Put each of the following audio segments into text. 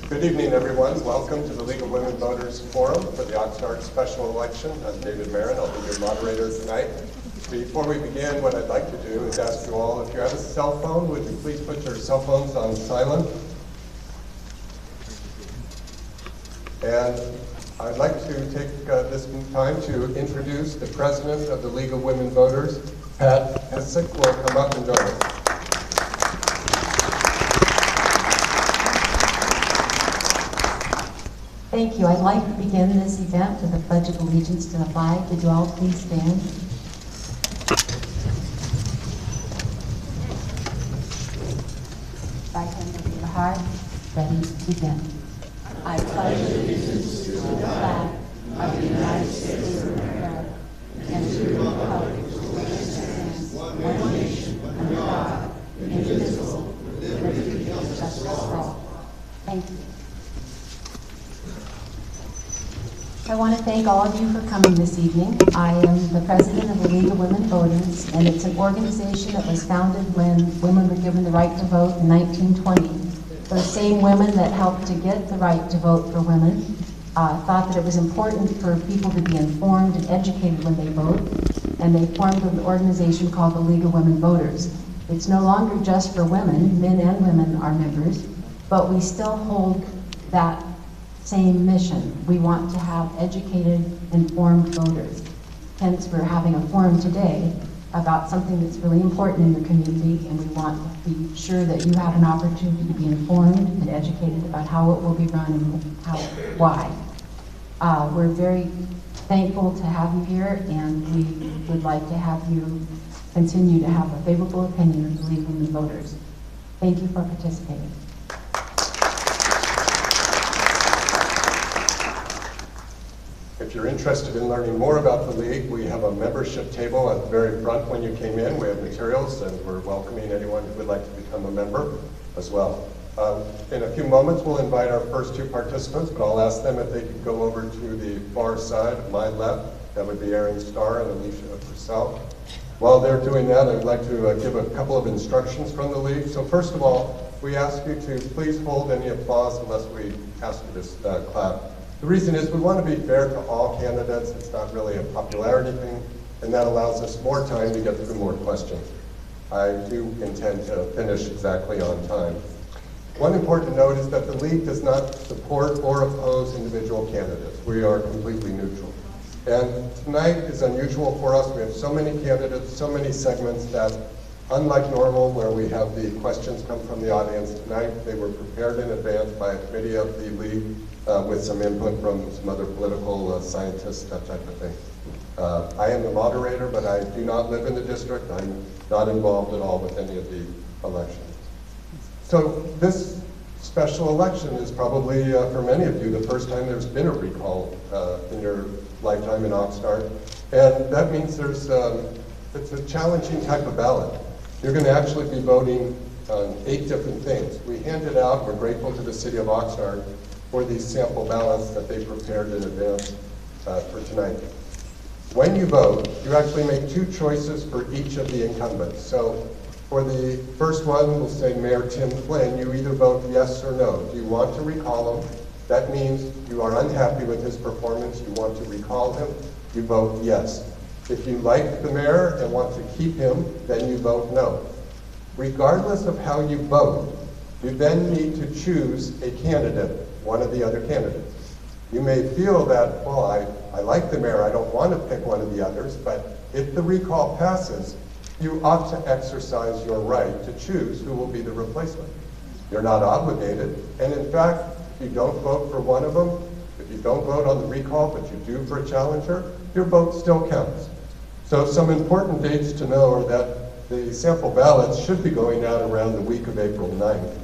Good evening, everyone. Welcome to the League of Women Voters Forum for the Oxnard special election. I'm David Maron. I'll be your moderator tonight. Before we begin, what I'd like to do is ask you all, if you have a cell phone, would you please put your cell phones on silent? And I'd like to take this time to introduce the president of the League of Women Voters, Pat Hessick, will come up and join us. Thank you. I'd like to begin this event with a pledge of allegiance to the flag. Would you all please stand? Right hand over your heart. Ready to begin. I pledge allegiance to the flag of the United States of America and to the republic which stands one nation under God, indivisible, with liberty and justice for all. Thank you. I want to thank all of you for coming this evening. I am the president of the League of Women Voters, and it's an organization that was founded when women were given the right to vote in 1920. Those same women that helped to get the right to vote for women thought that it was important for people to be informed and educated when they vote, and they formed an organization called the League of Women Voters. It's no longer just for women. Men and women are members, but we still hold that same mission. We want to have educated, informed voters. Hence, we're having a forum today about something that's really important in your community, and we want to be sure that you have an opportunity to be informed and educated about how it will be run and why. We're very thankful to have you here, and we would like to have you continue to have a favorable opinion of the League of Women Voters. Thank you for participating. If you're interested in learning more about the League, we have a membership table at the very front when you came in. We have materials, and we're welcoming anyone who would like to become a member as well. In a few moments, we'll invite our first two participants, but I'll ask them if they could go over to the far side, my left. That would be Erin Starr and Alicia Purcell. While they're doing that, I'd like to give a couple of instructions from the League. So first of all, we ask you to please hold any applause unless we ask you to clap. The reason is we want to be fair to all candidates. It's not really a popularity thing, and that allows us more time to get through more questions. I do intend to finish exactly on time. One important note is that the League does not support or oppose individual candidates. We are completely neutral. And tonight is unusual for us. We have so many candidates, so many segments that, unlike normal, where we have the questions come from the audience, tonight they were prepared in advance by a committee of the League with some input from some other political scientists, that type of thing. I am the moderator, but I do not live in the district. I'm not involved at all with any of the elections. So this special election is probably, for many of you, the first time there's been a recall in your lifetime in Oxnard. And that means it's a challenging type of ballot. You're going to actually be voting on 8 different things. We handed out, we're grateful to the city of Oxnard for these sample ballots that they prepared in advance for tonight. When you vote, you actually make 2 choices for each of the incumbents. So for the first one, we'll say Mayor Tim Flynn, you either vote yes or no. Do you want to recall him? That means you are unhappy with his performance, you want to recall him, you vote yes. If you like the mayor and want to keep him, then you vote no. Regardless of how you vote, you then need to choose a candidate, one of the other candidates. You may feel that, well, I like the mayor, I don't want to pick one of the others, but if the recall passes, you ought to exercise your right to choose who will be the replacement. You're not obligated, and in fact, if you don't vote for one of them, if you don't vote on the recall, but you do for a challenger, your vote still counts. So some important dates to know are that the sample ballots should be going out around the week of April 9th.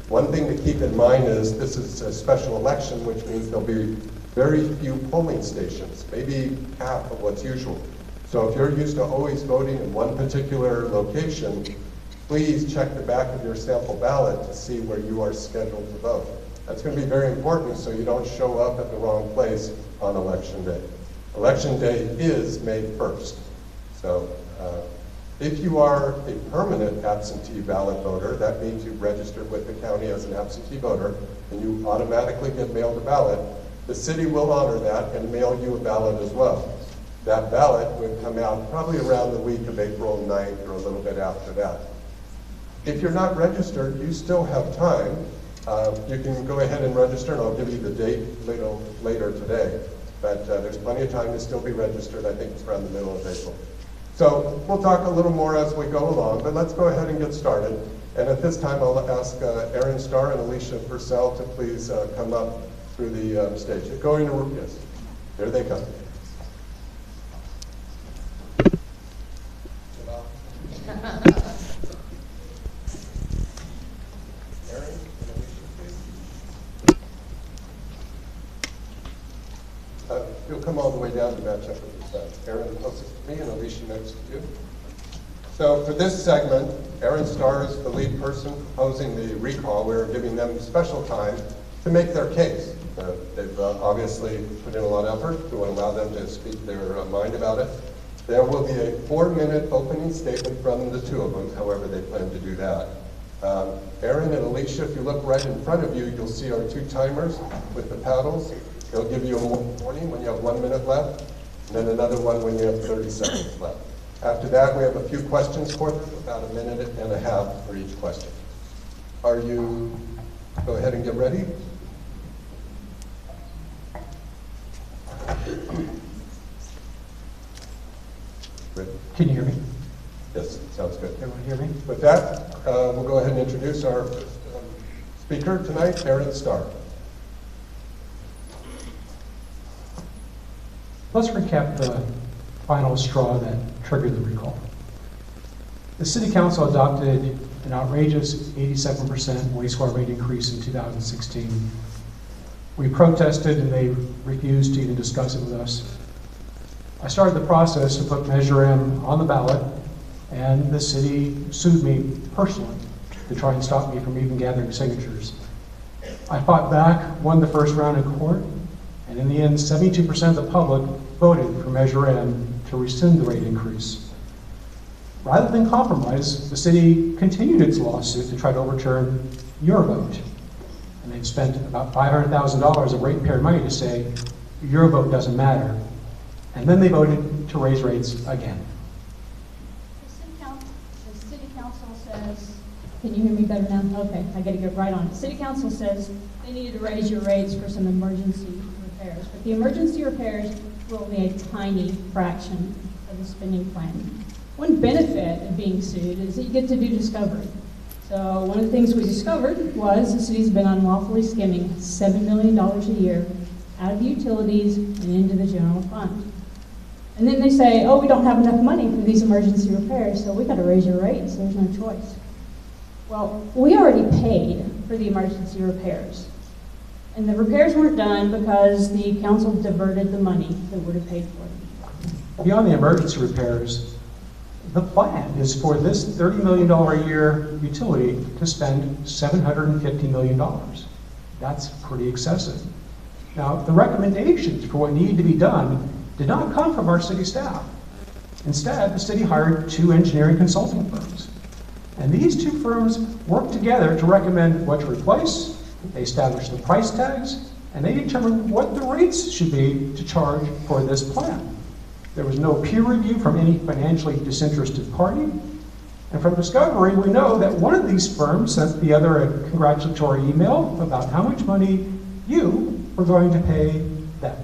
One thing to keep in mind is this is a special election, which means there'll be very few polling stations, maybe half of what's usual. So if you're used to always voting in one particular location, please check the back of your sample ballot to see where you are scheduled to vote. That's going to be very important so you don't show up at the wrong place on Election Day. Election Day is May 1st. So If you are a permanent absentee ballot voter, that means you've registered with the county as an absentee voter, and you automatically get mailed a ballot. The city will honor that and mail you a ballot as well. That ballot would come out probably around the week of April 9th or a little bit after that. If you're not registered, you still have time. You can go ahead and register, and I'll give you the date later today. But there's plenty of time to still be registered. I think it's around the middle of April. So we'll talk a little more as we go along, but let's go ahead and get started. And at this time, I'll ask Aaron Starr and Alicia Purcell to please come up through the stage. Going to, yes, here they come. You'll come all the way down to match up with this. Aaron closest to me and Alicia next to you. So for this segment, Aaron Starr is the lead person proposing the recall. We're giving them special time to make their case. They've obviously put in a lot of effort. We want to allow them to speak their mind about it. There will be a 4-minute opening statement from the two of them, however they plan to do that. Aaron and Alicia, if you look right in front of you, you'll see our 2 timers with the paddles. They'll give you a warning when you have 1 minute left, and then another one when you have 30 seconds left. After that, we have a few questions for them, about 1.5 minutes for each question. Are you, go ahead and get ready. Ready? Can you hear me? Yes, sounds good. Everyone hear me? With that, we'll go ahead and introduce our speaker tonight, Aaron Starr. Let's recap the final straw that triggered the recall. The City Council adopted an outrageous 87% wastewater rate increase in 2016. We protested and they refused to even discuss it with us. I started the process to put Measure M on the ballot, and the city sued me personally to try and stop me from even gathering signatures. I fought back, won the first round in court, and in the end, 72% of the public voted for Measure M to rescind the rate increase. Rather than compromise, the city continued its lawsuit to try to overturn your vote. And they've spent about $500,000 of ratepayer money to say, your vote doesn't matter. And then they voted to raise rates again. The city council says, can you hear me better now? Okay, I gotta get right on it. City council says they needed to raise your rates for some emergency repairs, but the emergency repairs will be a tiny fraction of the spending plan. One benefit of being sued is that you get to do discovery. So one of the things we discovered was the city's been unlawfully skimming $7 million a year out of utilities and into the general fund. And then they say, oh, we don't have enough money for these emergency repairs, so we got to raise your rates. There's no choice. Well, we already paid for the emergency repairs. And the repairs weren't done because the council diverted the money that would have paid for them. Beyond the emergency repairs, the plan is for this $30 million a year utility to spend $750 million. That's pretty excessive. Now, the recommendations for what needed to be done did not come from our city staff. Instead, the city hired 2 engineering consulting firms. And these 2 firms worked together to recommend what to replace. They established the price tags, and they determined what the rates should be to charge for this plan. There was no peer review from any financially disinterested party. And from discovery, we know that one of these firms sent the other a congratulatory email about how much money you were going to pay them.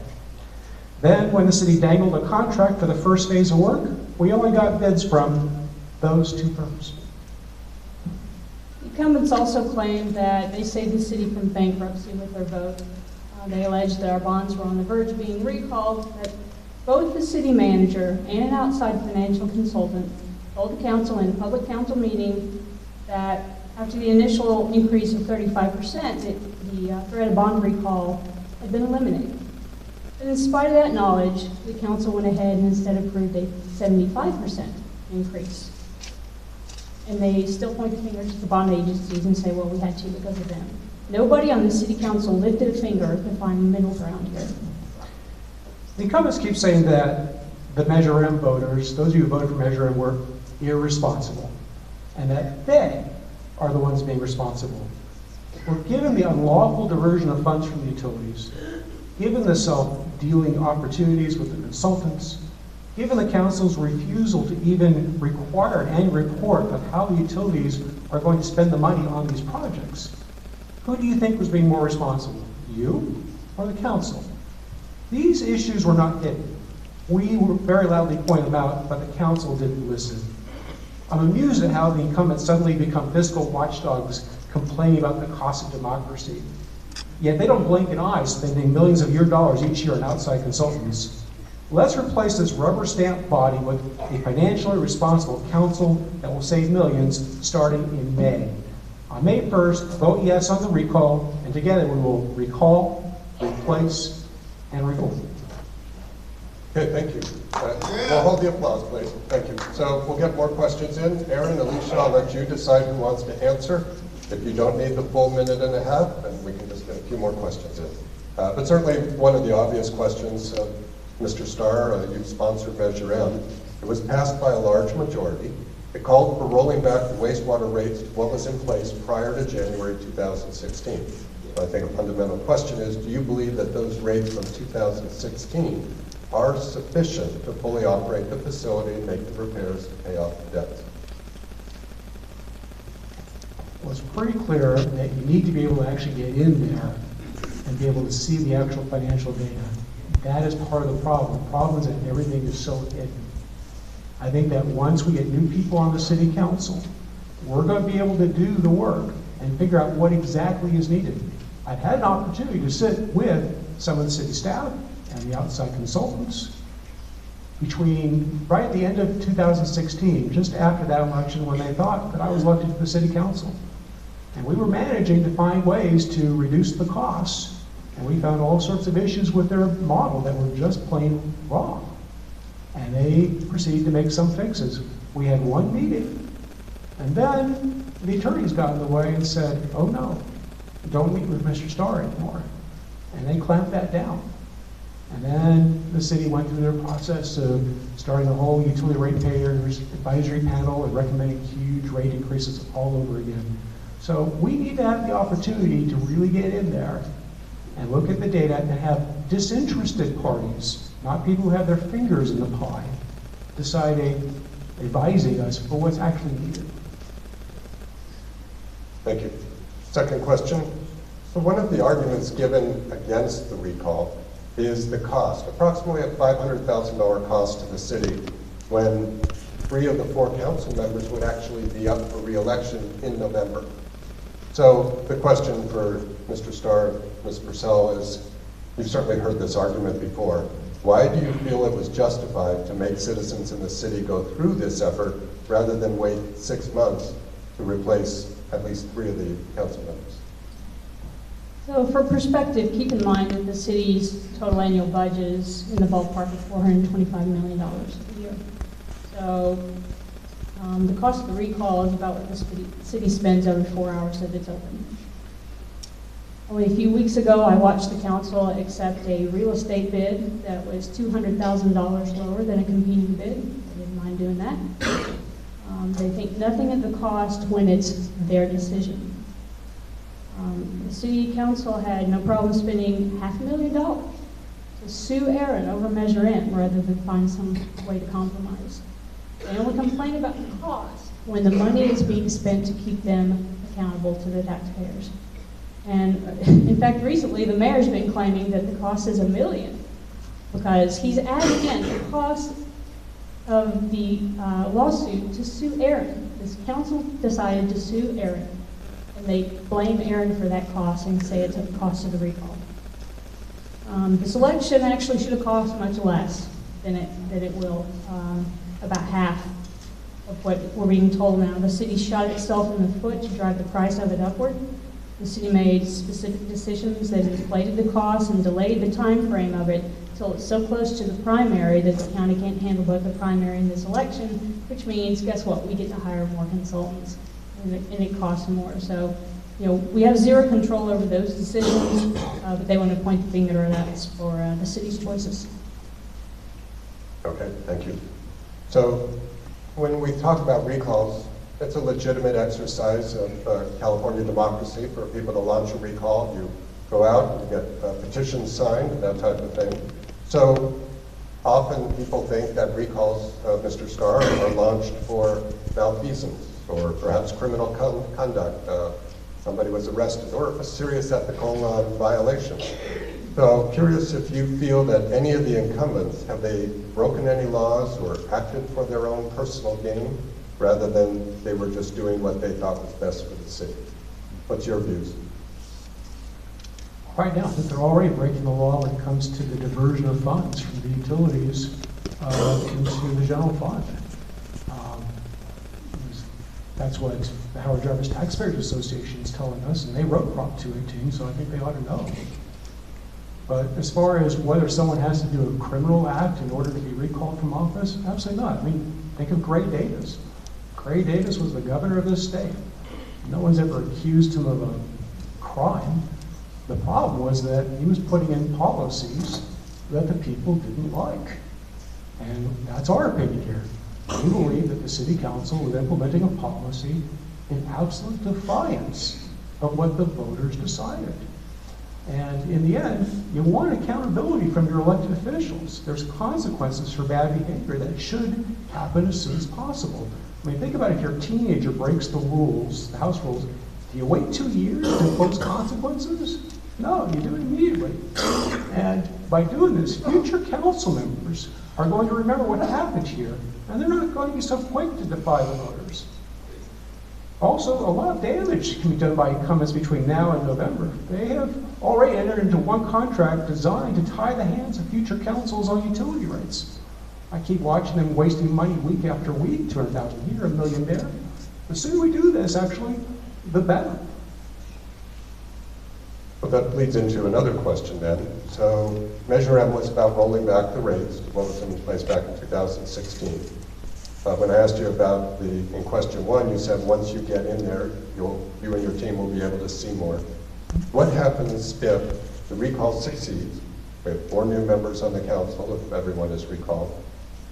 Then, when the city dangled a contract for the first phase of work, we only got bids from those 2 firms. Incumbents also claim that they saved the city from bankruptcy with their vote. They allege that our bonds were on the verge of being recalled, that both the city manager and an outside financial consultant told the council in a public council meeting that after the initial increase of 35%, the threat of bond recall had been eliminated. But in spite of that knowledge, the council went ahead and instead approved a 75% increase. And they still point the fingers at the bond agencies and say, well, we had to because of them. Nobody on the city council lifted a finger to find middle ground here. The incumbents keep saying that the Measure M voters, those of you who voted for Measure M, were irresponsible, and that they are the ones being responsible. We're given the unlawful diversion of funds from the utilities, given the self-dealing opportunities with the consultants, given the council's refusal to even require an annual report of how the utilities are going to spend the money on these projects. Who do you think was being more responsible, you or the council? These issues were not hidden. We were very loudly pointed them out, but the council didn't listen. I'm amused at how the incumbents suddenly become fiscal watchdogs complaining about the cost of democracy. Yet they don't blink an eye spending millions of your dollars each year on outside consultants. Let's replace this rubber stamp body with a financially responsible council that will save millions starting in May. On May 1st, vote yes on the recall, and together we will recall, replace, and reform. Okay, thank you. We'll hold the applause, please. Thank you. So we'll get more questions in. Aaron, Alicia, I'll let you decide who wants to answer. If you don't need the full minute and a half, then we can just get a few more questions in. But certainly one of the obvious questions, Mr. Starr, you sponsored Measure M. It was passed by a large majority. It called for rolling back the wastewater rates to what was in place prior to January 2016. I think a fundamental question is, do you believe that those rates from 2016 are sufficient to fully operate the facility and make the repairs to pay off the debt? Well, it's pretty clear that you need to be able to actually get in there and be able to see the actual financial data. That is part of the problem. The problem is that everything is so hidden. I think that once we get new people on the city council, we're going to be able to do the work and figure out what exactly is needed. I've had an opportunity to sit with some of the city staff and the outside consultants between right at the end of 2016, just after that election, when they thought that I was elected to the city council. And we were managing to find ways to reduce the costs, and we found all sorts of issues with their model that were just plain wrong. And they proceeded to make some fixes. We had one meeting, and then the attorneys got in the way and said, oh no, don't meet with Mr. Starr anymore. And they clamped that down. And then the city went through their process of starting the whole utility ratepayers advisory panel and recommending huge rate increases all over again. So we need to have the opportunity to really get in there and look at the data and have disinterested parties, not people who have their fingers in the pie, deciding, advising us for what's actually needed. Thank you. Second question. So one of the arguments given against the recall is the cost, approximately a $500,000 cost to the city, when 3 of the 4 council members would actually be up for re-election in November. So the question for Mr. Starr, Ms. Purcell, is, you've certainly heard this argument before. Why do you feel it was justified to make citizens in the city go through this effort rather than wait 6 months to replace at least 3 of the council members? So for perspective, keep in mind that the city's total annual budget is in the ballpark of $425 million a year. So the cost of the recall is about what the city spends every 4 hours that it's open. Only a few weeks ago, I watched the council accept a real estate bid that was $200,000 lower than a competing bid. They didn't mind doing that. They think nothing of the cost when it's their decision. The city council had no problem spending $500,000 to sue Aaron over Measure M rather than find some way to compromise. They only complain about the cost when the money is being spent to keep them accountable to the taxpayers. And in fact, recently the mayor's been claiming that the cost is $1 million because he's adding in the cost of the lawsuit to sue Aaron. This council decided to sue Aaron, and they blame Aaron for that cost and say it's the cost of the recall. This election actually should have cost much less than it will, about half of what we're being told now. The city shot itself in the foot to drive the price of it upward. The city made specific decisions that inflated the cost and delayed the time frame of it until it's so close to the primary that the county can't handle both the primary and this election, which means, guess what, we get to hire more consultants, and it costs more. So, we have zero control over those decisions, but they want to point the finger at us for the city's choices. Okay, thank you. So when we talk about recalls, it's a legitimate exercise of California democracy for people to launch a recall. You go out, you get petitions signed, that type of thing. So often people think that recalls, Mr. Scar, are launched for malfeasance or perhaps criminal conduct. Somebody was arrested or a serious ethical violation. So curious if you feel that any of the incumbents, have they broken any laws or acted for their own personal gain rather than they were just doing what they thought was best for the city? What's your views? Right now, I think they're already breaking the law when it comes to the diversion of funds from the utilities into the general fund. That's what the Howard Jarvis Taxpayers Association is telling us, and they wrote Prop 218, so I think they ought to know. But as far as whether someone has to do a criminal act in order to be recalled from office, absolutely not. I mean, think of Gray Davis. Gray Davis was the governor of this state. No one's ever accused him of a crime. The problem was that he was putting in policies that the people didn't like. And that's our opinion here. We believe that the city council was implementing a policy in absolute defiance of what the voters decided. And in the end, you want accountability from your elected officials. There's consequences for bad behavior that should happen as soon as possible. I mean, think about if your teenager breaks the rules, the house rules, do you wait 2 years to impose consequences? No, you do it immediately. And by doing this, future council members are going to remember what happened here, and they're not going to be so quick to defy the voters. Also, a lot of damage can be done by incumbents between now and November. They have already entered into one contract designed to tie the hands of future councils on utility rates. I keep watching them wasting money week after week, 200,000 here, $1 million there. The sooner we do this, actually, the better. Well, that leads into another question then. So Measure M was about rolling back the rates, what was in place back in 2016. When I asked you about in question one, you said once you get in there, you and your team will be able to see more. What happens if the recall succeeds? We have 4 new members on the council, if everyone is recalled.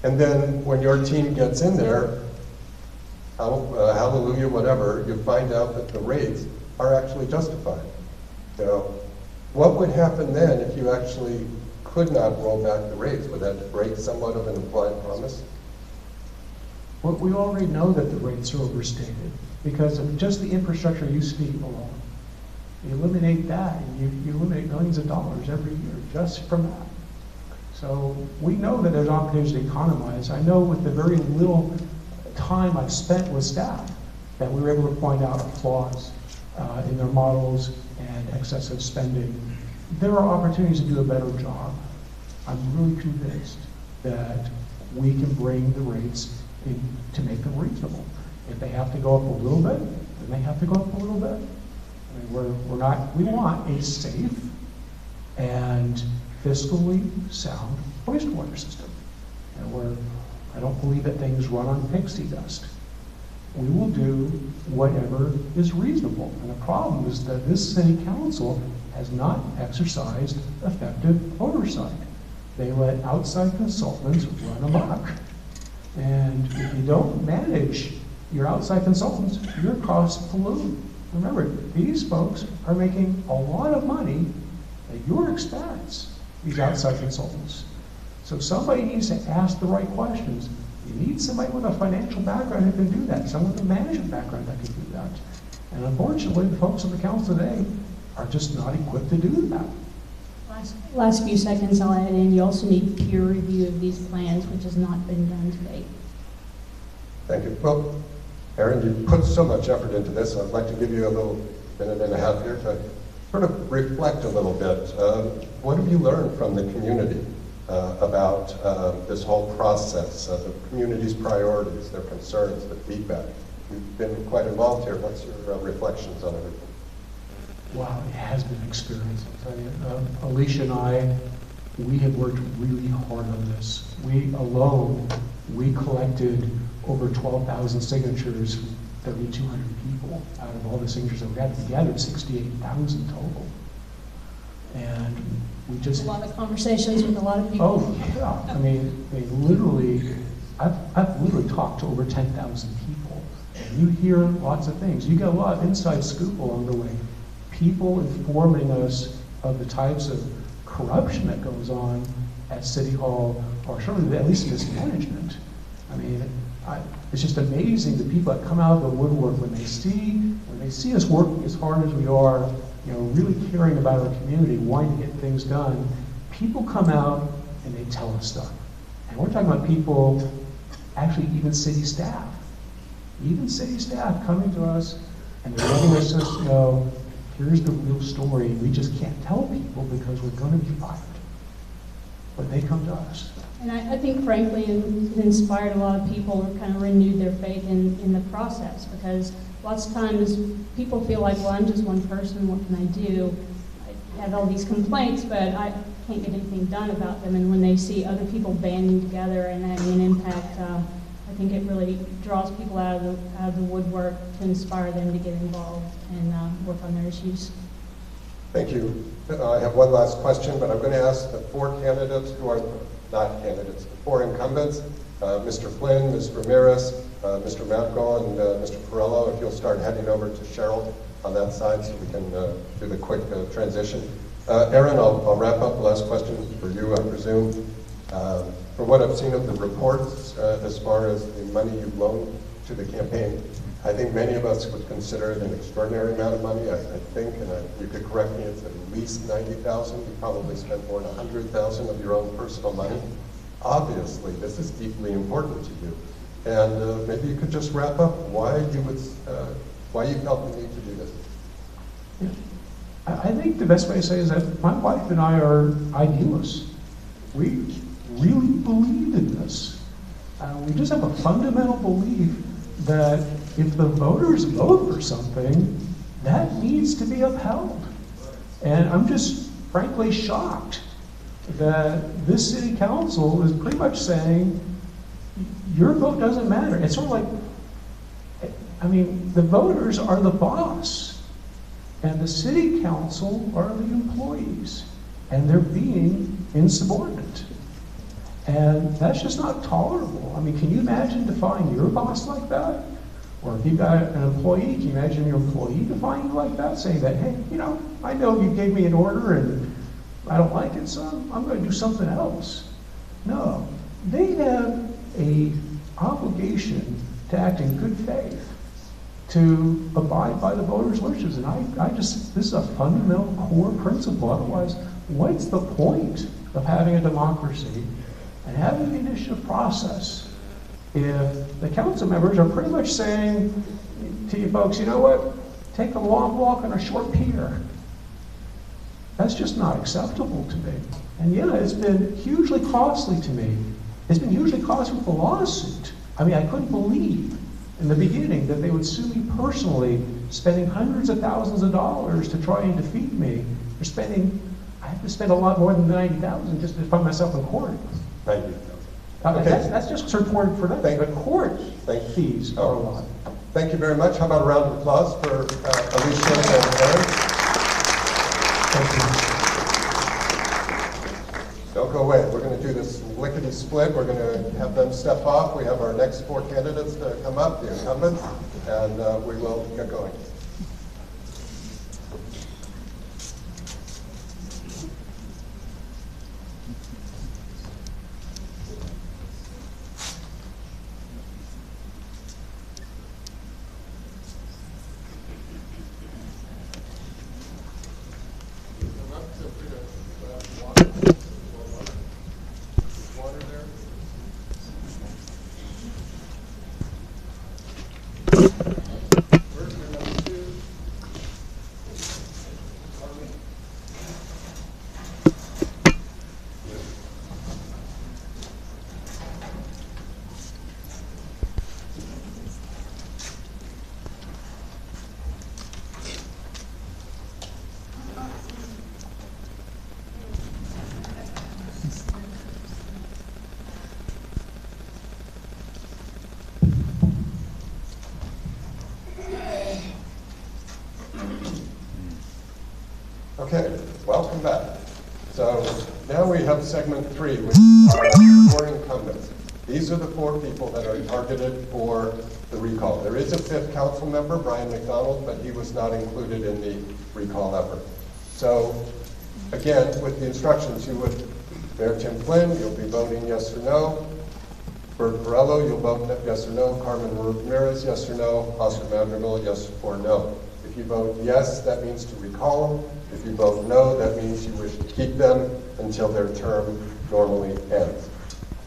And then when your team gets in there, hallelujah, whatever, you find out that the rates are actually justified. So what would happen then if you actually could not roll back the rates? Would that break somewhat of an implied promise? Well, we already know that the rates are overstated because of just the infrastructure use fee alone. You eliminate that, and you eliminate millions of dollars every year just from that. So we know that there's opportunities to economize. I know with the very little time I've spent with staff that we were able to point out flaws in their models and excessive spending. There are opportunities to do a better job. I'm really convinced that we can bring the rates in to make them reasonable. If they have to go up a little bit, then they have to go up a little bit. I mean, we want a safe and fiscally sound wastewater system. And I don't believe that things run on pixie dust. We will do whatever is reasonable. And the problem is that this city council has not exercised effective oversight. They let outside consultants run amok. And if you don't manage your outside consultants, your costs balloon. Remember, these folks are making a lot of money at your expense, these outside consultants. So somebody needs to ask the right questions. You need somebody with a financial background who can do that, someone with a management background that can do that. And unfortunately, the folks on the council today are just not equipped to do that. Last few seconds I'll add in, you also need peer review of these plans, which has not been done today. Thank you. Well, Aaron, you put so much effort into this. I'd like to give you a little minute and a half here to sort of reflect a little bit. What have you learned from the community about this whole process, the community's priorities, their concerns, the feedback? You've been quite involved here. What's your reflections on everything? Wow, it has been an experience, I'll tell you. Alicia and I, we have worked really hard on this. We collected over 12,000 signatures from 3,200 people out of all the signatures that we had. We gathered 68,000 total. And we just... A lot of conversations with a lot of people. Oh, yeah. I mean, literally, I've literally talked to over 10,000 people. And you hear lots of things. You get a lot of inside scoop along the way. People informing us of the types of corruption that goes on at City Hall, or certainly at least mismanagement. I mean, it's just amazing the people that come out of the woodwork when they see us working as hard as we are, really caring about our community, wanting to get things done. People come out and they tell us stuff. And we're talking about people, actually even city staff coming to us and they're letting us just know, here's the real story. We just can't tell people because we're going to be fired. But they come to us. And I think, frankly, it inspired a lot of people who kind of renewed their faith in the process, because lots of times people feel like, well, I'm just one person, what can I do? I have all these complaints, but I can't get anything done about them. And when they see other people banding together and having an impact, I think it really draws people out of the woodwork to inspire them to get involved and work on their issues. Thank you. I have one last question, but I'm going to ask the four candidates who are not candidates, the four incumbents, Mr. Flynn, Ms. Ramirez, Mr. Maron, and Mr. Perello, if you'll start heading over to Cheryl on that side so we can do the quick transition. Aaron, I'll wrap up. The last question for you, I presume. From what I've seen of the reports, as far as the money you've loaned to the campaign, I think many of us would consider it an extraordinary amount of money. I think, and you could correct me, it's at least $90,000. You probably spent more than $100,000 of your own personal money. Obviously, this is deeply important to you. And maybe you could just wrap up why you felt the need to do this. Yeah. I think the best way to say is that my wife and I are idealists. We really believe in this. We just have a fundamental belief that if the voters vote for something, that needs to be upheld. And I'm just frankly shocked that this city council is pretty much saying, your vote doesn't matter. It's sort of like, the voters are the boss, and the city council are the employees, and they're being insubordinate. And that's just not tolerable. Can you imagine defying your boss like that? Or if you've got an employee, can you imagine your employee defying you like that, saying that, hey, I know you gave me an order and I don't like it, so I'm going to do something else. No, they have an obligation to act in good faith, to abide by the voters' wishes. And this is a fundamental core principle. Otherwise, what's the point of having a democracy and having the initiative process if the council members are pretty much saying to you folks, you know what, take a long walk on a short pier? That's just not acceptable to me. And yeah, it's been hugely costly to me. It's been hugely costly with the lawsuit. I couldn't believe in the beginning that they would sue me personally, spending hundreds of thousands of dollars to try and defeat me. I have to spend a lot more than $90,000 just to find myself in court. Thank you. Okay. That's just reported for that. The court fees are a lot. Thank you very much. How about a round of applause for Alicia and Aaron? Thank you. Don't go away. We're going to do this lickety split. We're going to have them step off. We have our next four candidates to come up, the incumbents, and we will get going. Okay, welcome back. So now we have segment 3, which are four incumbents. These are the 4 people that are targeted for the recall. There is a 5th council member, Brian McDonald, but he was not included in the recall effort. So again, with the instructions, you would, Mayor Tim Flynn, you'll be voting yes or no. Bert Perello, you'll vote yes or no. Carmen Ramirez, yes or no. Oscar Madrigal, yes or no. If you vote yes, that means to recall them. If you vote no, that means you wish to keep them until their term normally ends.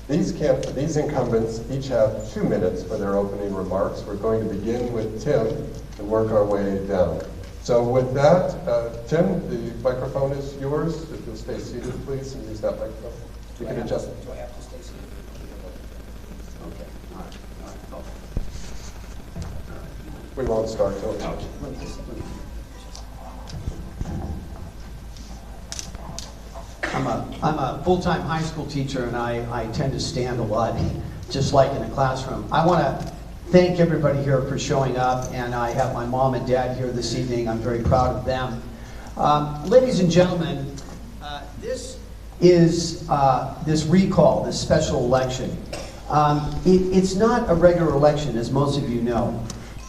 These incumbents each have 2 minutes for their opening remarks. We're going to begin with Tim and work our way down. So with that, Tim, the microphone is yours. If you'll stay seated, please, and use that microphone. You can adjust it. Do I have to stay seated? Okay, all right. We won't start till Let me just. I'm a full-time high school teacher, and I tend to stand a lot, just like in a classroom. I want to thank everybody here for showing up, and I have my mom and dad here this evening. I'm very proud of them. Ladies and gentlemen, this is this recall, this special election. It's not a regular election, as most of you know.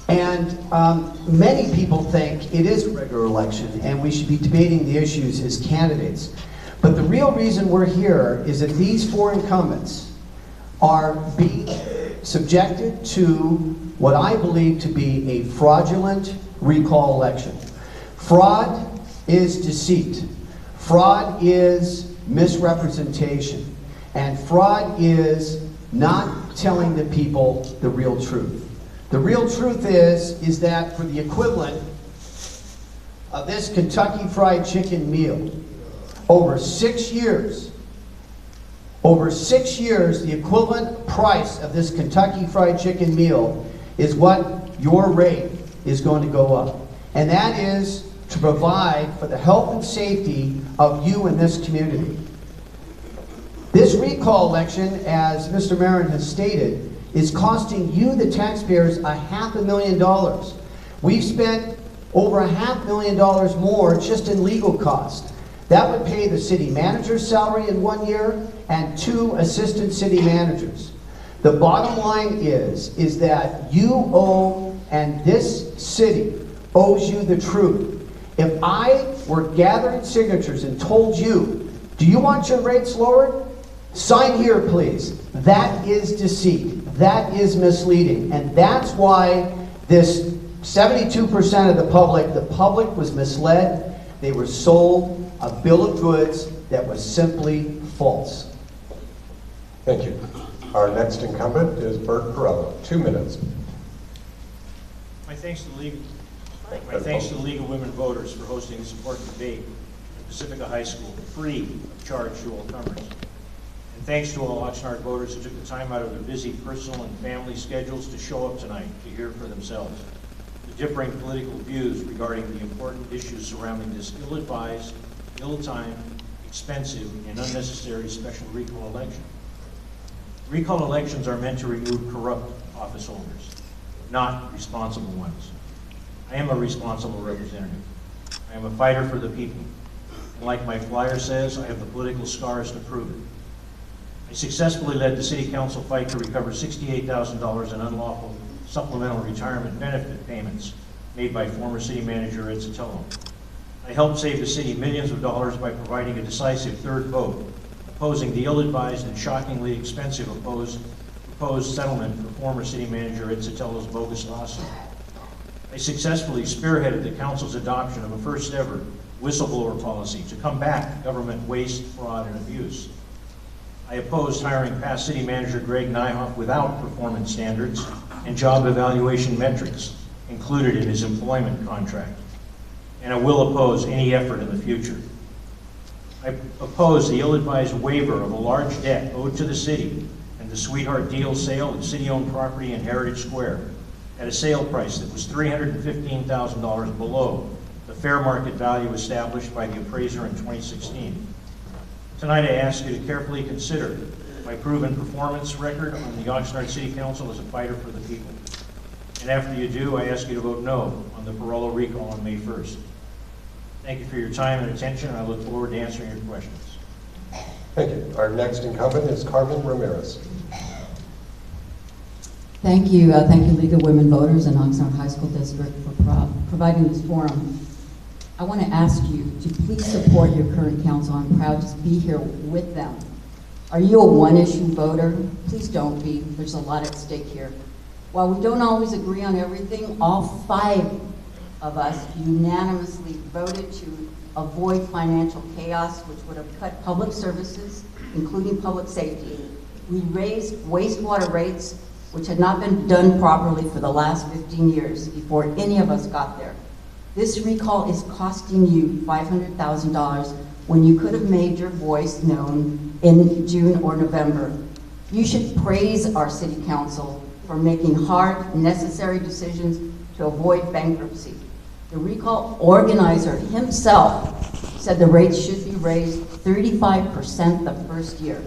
And many people think it is a regular election, and we should be debating the issues as candidates. But the real reason we're here is that these 4 incumbents are being subjected to what I believe to be a fraudulent recall election. Fraud is deceit. Fraud is misrepresentation. And fraud is not telling the people the real truth. The real truth is that for the equivalent of this Kentucky Fried Chicken meal, over 6 years, the equivalent price of this Kentucky Fried Chicken meal is what your rate is going to go up. And that is to provide for the health and safety of you in this community. This recall election, as Mr. Maron has stated, is costing you, the taxpayers, $500,000. We've spent over $500,000 more just in legal costs. That would pay the city manager's salary in 1 year and 2 assistant city managers. The bottom line is that you owe, and this city owes you the truth. If I were gathering signatures and told you, do you want your rates lowered? Sign here, please. That is deceit. That is misleading. And that's why this 72% of the public was misled. They were sold a bill of goods that was simply false. Thank you. Our next incumbent is Bert Perello. 2 minutes. My thanks to the League of Women Voters for hosting this important debate at Pacifica High School, free of charge to all comers. And thanks to all Oxnard voters who took the time out of their busy personal and family schedules to show up tonight to hear for themselves the differing political views regarding the important issues surrounding this ill-advised, ill-timed, expensive, and unnecessary special recall election. Recall elections are meant to remove corrupt office holders, not responsible ones. I am a responsible representative. I am a fighter for the people. And like my flyer says, I have the political scars to prove it. I successfully led the City Council fight to recover $68,000 in unlawful supplemental retirement benefit payments made by former City Manager Ed Sotelo. I helped save the city millions of dollars by providing a decisive third vote, opposing the ill-advised and shockingly expensive proposed settlement for former City Manager Ed Sotelo's bogus lawsuit. I successfully spearheaded the Council's adoption of a first-ever whistleblower policy to combat government waste, fraud, and abuse. I opposed hiring past City Manager Greg Nyhoff without performance standards and job evaluation metrics included in his employment contract. And I will oppose any effort in the future. I oppose the ill-advised waiver of a large debt owed to the city and the Sweetheart Deal sale of city-owned property in Heritage Square at a sale price that was $315,000 below the fair market value established by the appraiser in 2016. Tonight I ask you to carefully consider my proven performance record on the Oxnard City Council as a fighter for the people. And after you do, I ask you to vote no on the Perello recall on May 1st. Thank you for your time and attention, and I look forward to answering your questions. Thank you. Our next incumbent is Carmen Ramirez. Thank you, League of Women Voters and Oxnard High School District for providing this forum. I want to ask you to please support your current council. I'm proud to be here with them. Are you a one-issue voter? Please don't be. There's a lot at stake here. While we don't always agree on everything, all 5 of us unanimously voted to avoid financial chaos, which would have cut public services, including public safety. We raised wastewater rates, which had not been done properly for the last 15 years before any of us got there. This recall is costing you $500,000 when you could have made your voice known in June or November. You should praise our city council for making hard, necessary decisions to avoid bankruptcy. The recall organizer himself said the rates should be raised 35% the first year.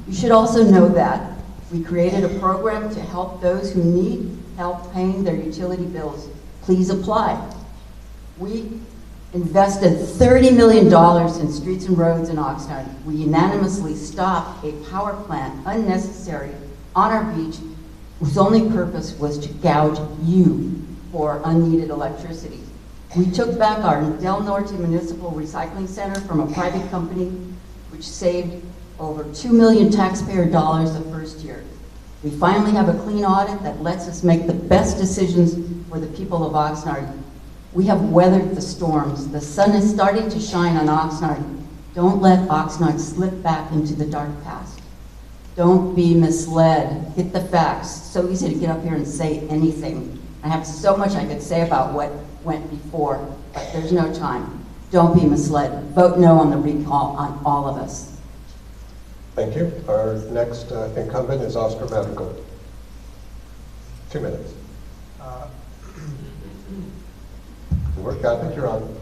You should also know that we created a program to help those who need help paying their utility bills. Please apply. We invested $30 million in streets and roads in Oxnard. We unanimously stopped a power plant, unnecessary, on our beach, whose only purpose was to gouge you for unneeded electricity. We took back our Del Norte Municipal Recycling Center from a private company, which saved over $2 million taxpayer dollars the first year. We finally have a clean audit that lets us make the best decisions for the people of Oxnard. We have weathered the storms. The sun is starting to shine on Oxnard. Don't let Oxnard slip back into the dark past. Don't be misled. Get the facts. So easy to get up here and say anything. I have so much I could say about what went before, but there's no time. Don't be misled. Vote no on the recall on all of us. Thank you. Our next incumbent is Oscar Medical. 2 minutes. I think you're on.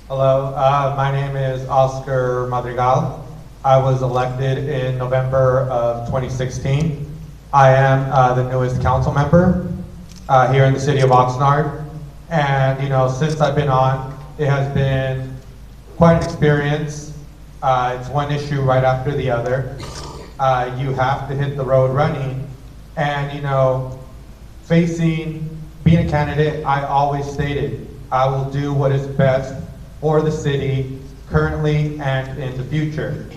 Hello, my name is Oscar Madrigal. I was elected in November of 2016. I am the newest council member here in the city of Oxnard. And since I've been on, it has been quite an experience. It's one issue right after the other. You have to hit the road running. And being a candidate, I always stated, I will do what is best for the city currently and in the future.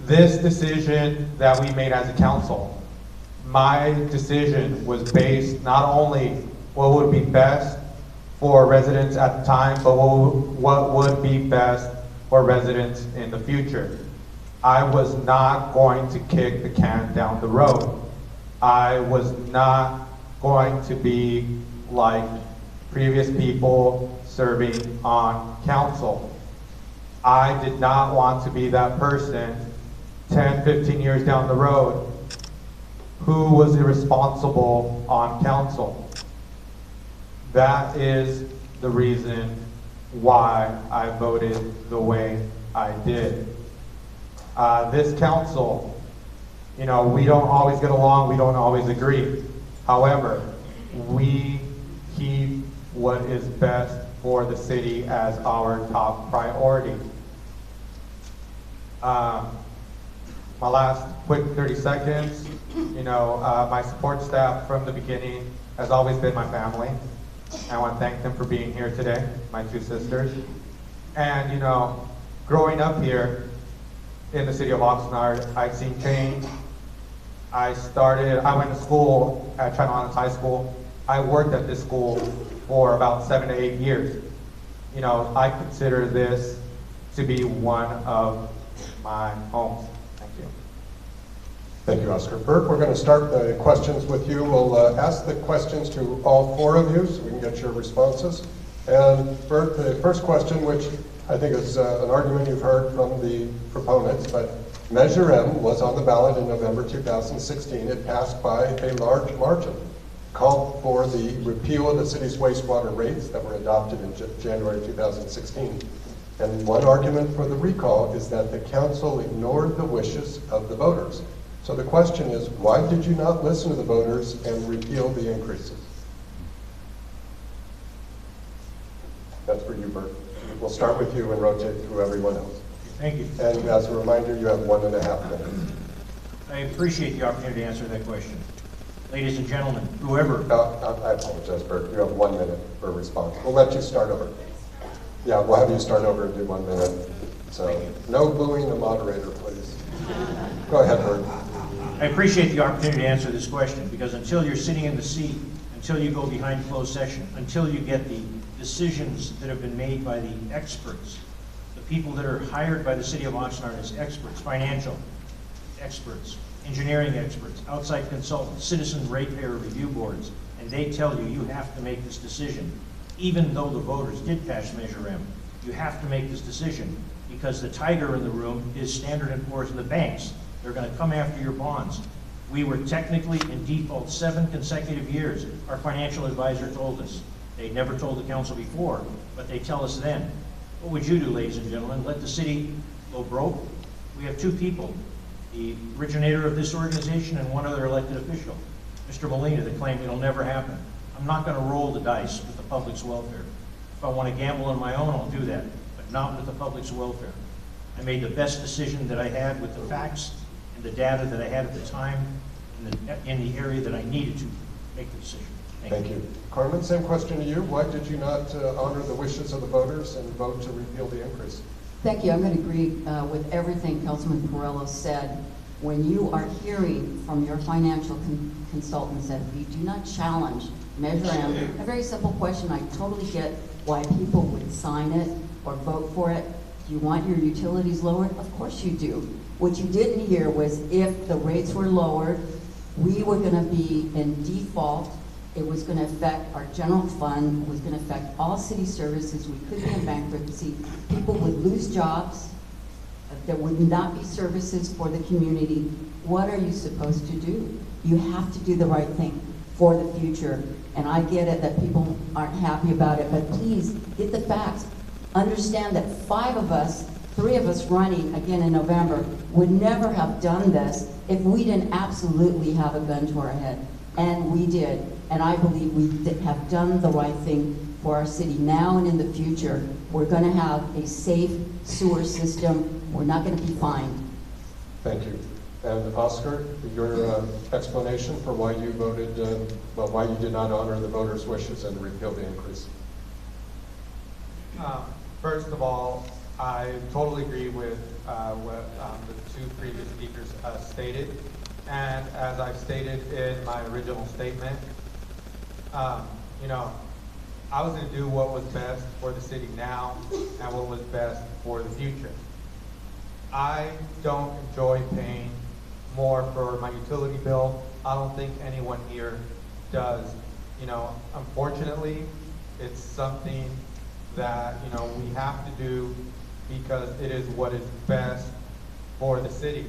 This decision that we made as a council, my decision was based not only what would be best for residents at the time, but what would be best for residents in the future. I was not going to kick the can down the road. I was not going to be like previous people serving on council. I did not want to be that person 10, 15 years down the road who was irresponsible on council. That is the reason why I voted the way I did. This council, we don't always get along, we don't always agree. However, we keep what is best for the city as our top priority. My last quick 30 seconds, my support staff from the beginning has always been my family. I want to thank them for being here today, my 2 sisters. And growing up here in the city of Oxnard, I've seen change. I went to school at China High School. I worked at this school for about 7 to 8 years. I consider this to be one of my homes. Thank you. Thank you, Oscar. Bert, we're going to start the questions with you. We'll ask the questions to all 4 of you so we can get your responses. And Bert, the first question, which I think is an argument you've heard from the proponents, but Measure M was on the ballot in November 2016. It passed by a large margin. Called for the repeal of the city's wastewater rates that were adopted in January 2016. And one argument for the recall is that the council ignored the wishes of the voters. So the question is, why did you not listen to the voters and repeal the increases? That's for you, Bert. We'll start with you and rotate through everyone else. Thank you. And as a reminder, you have 1.5 minutes. I appreciate the opportunity to answer that question. Ladies and gentlemen, whoever, I apologize, Bert. You have 1 minute for a response. We'll let you start over. Yeah, we'll have you start over and do 1 minute. So, no booing the moderator, please. Go ahead, Bert. I appreciate the opportunity to answer this question, because until you're sitting in the seat, until you go behind closed session, until you get the decisions that have been made by the experts, the people that are hired by the city of Oxnard as experts, financial experts, engineering experts, outside consultants, citizen ratepayer review boards, and they tell you, you have to make this decision. Even though the voters did pass Measure M, you have to make this decision because the tiger in the room is Standard & Poor's and the banks. They're going to come after your bonds. We were technically in default 7 consecutive years. Our financial advisor told us. They never told the council before, but they tell us then. What would you do, ladies and gentlemen? Let the city go broke? We have 2 people, the originator of this organization and one other elected official, Mr. Molina, that claimed it'll never happen. I'm not going to roll the dice with the public's welfare. If I want to gamble on my own, I'll do that, but not with the public's welfare. I made the best decision that I had with the facts and the data that I had at the time in the area that I needed to make the decision. Thank you. Carmen, same question to you. Why did you not honor the wishes of the voters and vote to repeal the increase? Thank you. I'm going to agree with everything Councilman Perello said. When you are hearing from your financial consultants that if you do not challenge Measure M, a very simple question, I totally get why people would sign it or vote for it. Do you want your utilities lowered? Of course you do. What you didn't hear was if the rates were lowered, we were going to be in default. It was going to affect our general fund. It was going to affect all city services. We could be in bankruptcy. People would lose jobs. There would not be services for the community. What are you supposed to do? You have to do the right thing for the future. And I get it that people aren't happy about it, but please get the facts. Understand that 5 of us, 3 of us running again in November, would never have done this if we didn't absolutely have a gun to our head. And we did. And I believe we have done the right thing for our city now and in the future. We're going to have a safe sewer system. We're not going to be fined. Thank you. And Oscar, your explanation for why you voted, why you did not honor the voters' wishes and repeal the increase? First of all, I totally agree with what the 2 previous speakers stated. And as I stated in my original statement, you know, I was going to do what was best for the city now and what was best for the future. I don't enjoy paying more for my utility bill. I don't think anyone here does. You know, unfortunately, it's something that, you know, we have to do because it is what is best for the city.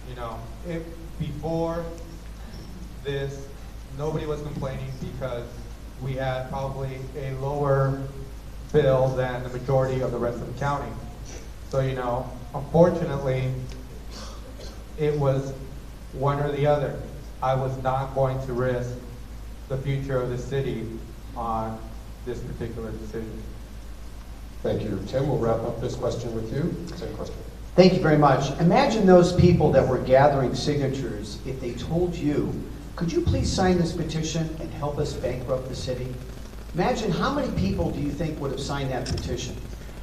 You know, before this, nobody was complaining because we had probably a lower bill than the majority of the rest of the county. So, you know, unfortunately, it was one or the other. I was not going to risk the future of the city on this particular decision. Thank you. Tim, we'll wrap up this question with you. Same question. Thank you very much. Imagine those people that were gathering signatures if they told you, could you please sign this petition and help us bankrupt the city? Imagine how many people do you think would have signed that petition?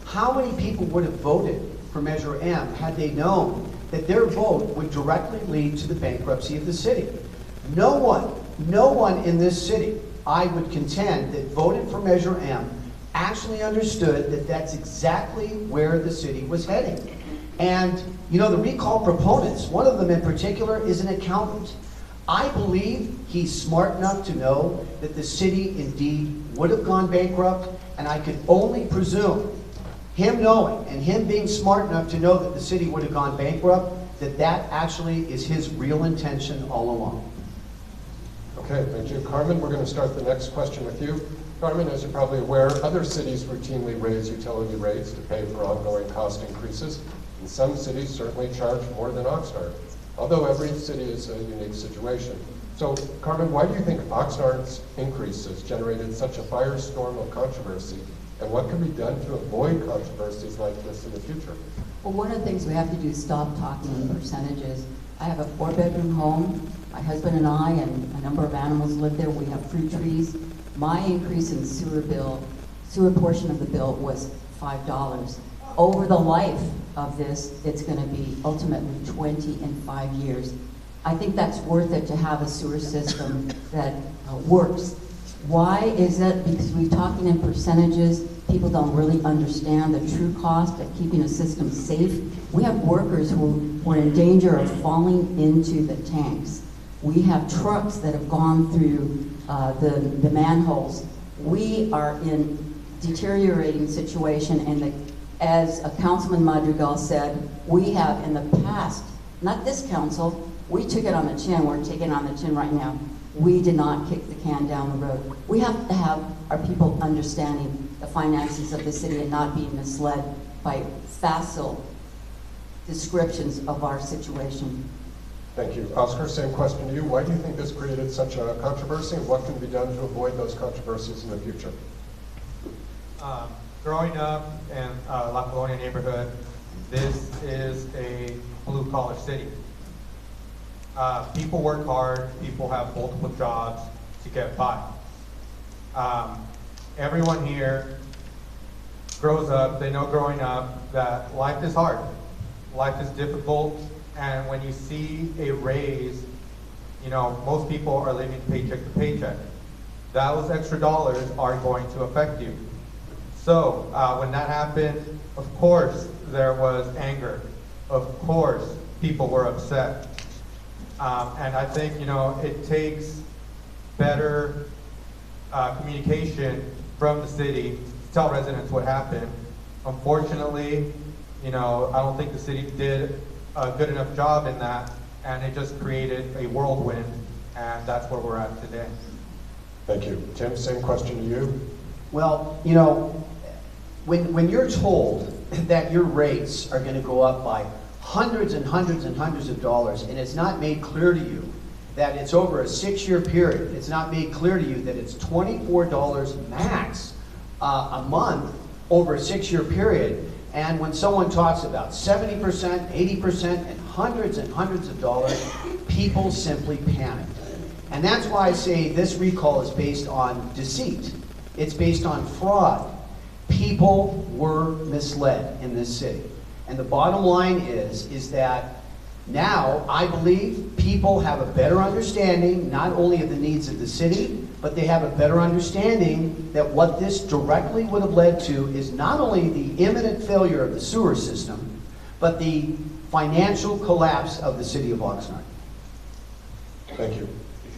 How many people would have voted for Measure M had they known that their vote would directly lead to the bankruptcy of the city? No one in this city, I would contend, that voted for Measure M actually understood that that's exactly where the city was heading. And, you know, the recall proponents, one of them in particular is an accountant. I believe he's smart enough to know that the city indeed would have gone bankrupt, and I could only presume, him knowing and him being smart enough to know that the city would have gone bankrupt, that actually is his real intention all along. Okay, thank you. Carmen, we're going to start the next question with you. Carmen, as you're probably aware, other cities routinely raise utility rates to pay for ongoing cost increases. And some cities certainly charge more than Oxnard, although every city is a unique situation. So, Carmen, why do you think Oxnard's increase has generated such a firestorm of controversy? And what can be done to avoid controversies like this in the future? Well, one of the things we have to do is stop talking in percentages. I have a 4-bedroom home. My husband and I and a number of animals live there. We have fruit trees. My increase in sewer portion of the bill was $5. Over the life of this, it's going to be ultimately 20 in 5 years. I think that's worth it to have a sewer system that works. Why is it? Because we're talking in percentages. People don't really understand the true cost of keeping a system safe. We have workers who are in danger of falling into the tanks. We have trucks that have gone through the manholes. We are in deteriorating situation, and as a Councilman Madrigal said, we have in the past, not this council, we took it on the chin, we're taking it on the chin right now. We did not kick the can down the road. We have to have our people understanding the finances of the city and not being misled by facile descriptions of our situation. Thank you. Oscar, same question to you. Why do you think this created such a controversy, and what can be done to avoid those controversies in the future? Growing up in La Colonia neighborhood, this is a blue-collar city. People work hard, people have multiple jobs to get by. Everyone here grows up, they know growing up that life is hard, life is difficult, and when you see a raise, you know, most people are living paycheck to paycheck. Those extra dollars are going to affect you. So when that happened, of course there was anger. Of course people were upset. And I think, you know, it takes better communication from the city to tell residents what happened. Unfortunately, you know, I don't think the city did a good enough job in that, and it just created a whirlwind, and that's where we're at today. Thank you. Tim, same question to you. Well, you know, when you're told that your rates are going to go up by hundreds and hundreds and hundreds of dollars, and it's not made clear to you that it's over a 6-year period, it's not made clear to you that it's $24 max a month over a 6-year period, and when someone talks about 70%, 80%, and hundreds of dollars, people simply panic. And that's why I say this recall is based on deceit. It's based on fraud. People were misled in this city. And the bottom line is that now I believe people have a better understanding not only of the needs of the city, but they have a better understanding that what this directly would have led to is not only the imminent failure of the sewer system, but the financial collapse of the city of Oxnard. Thank you.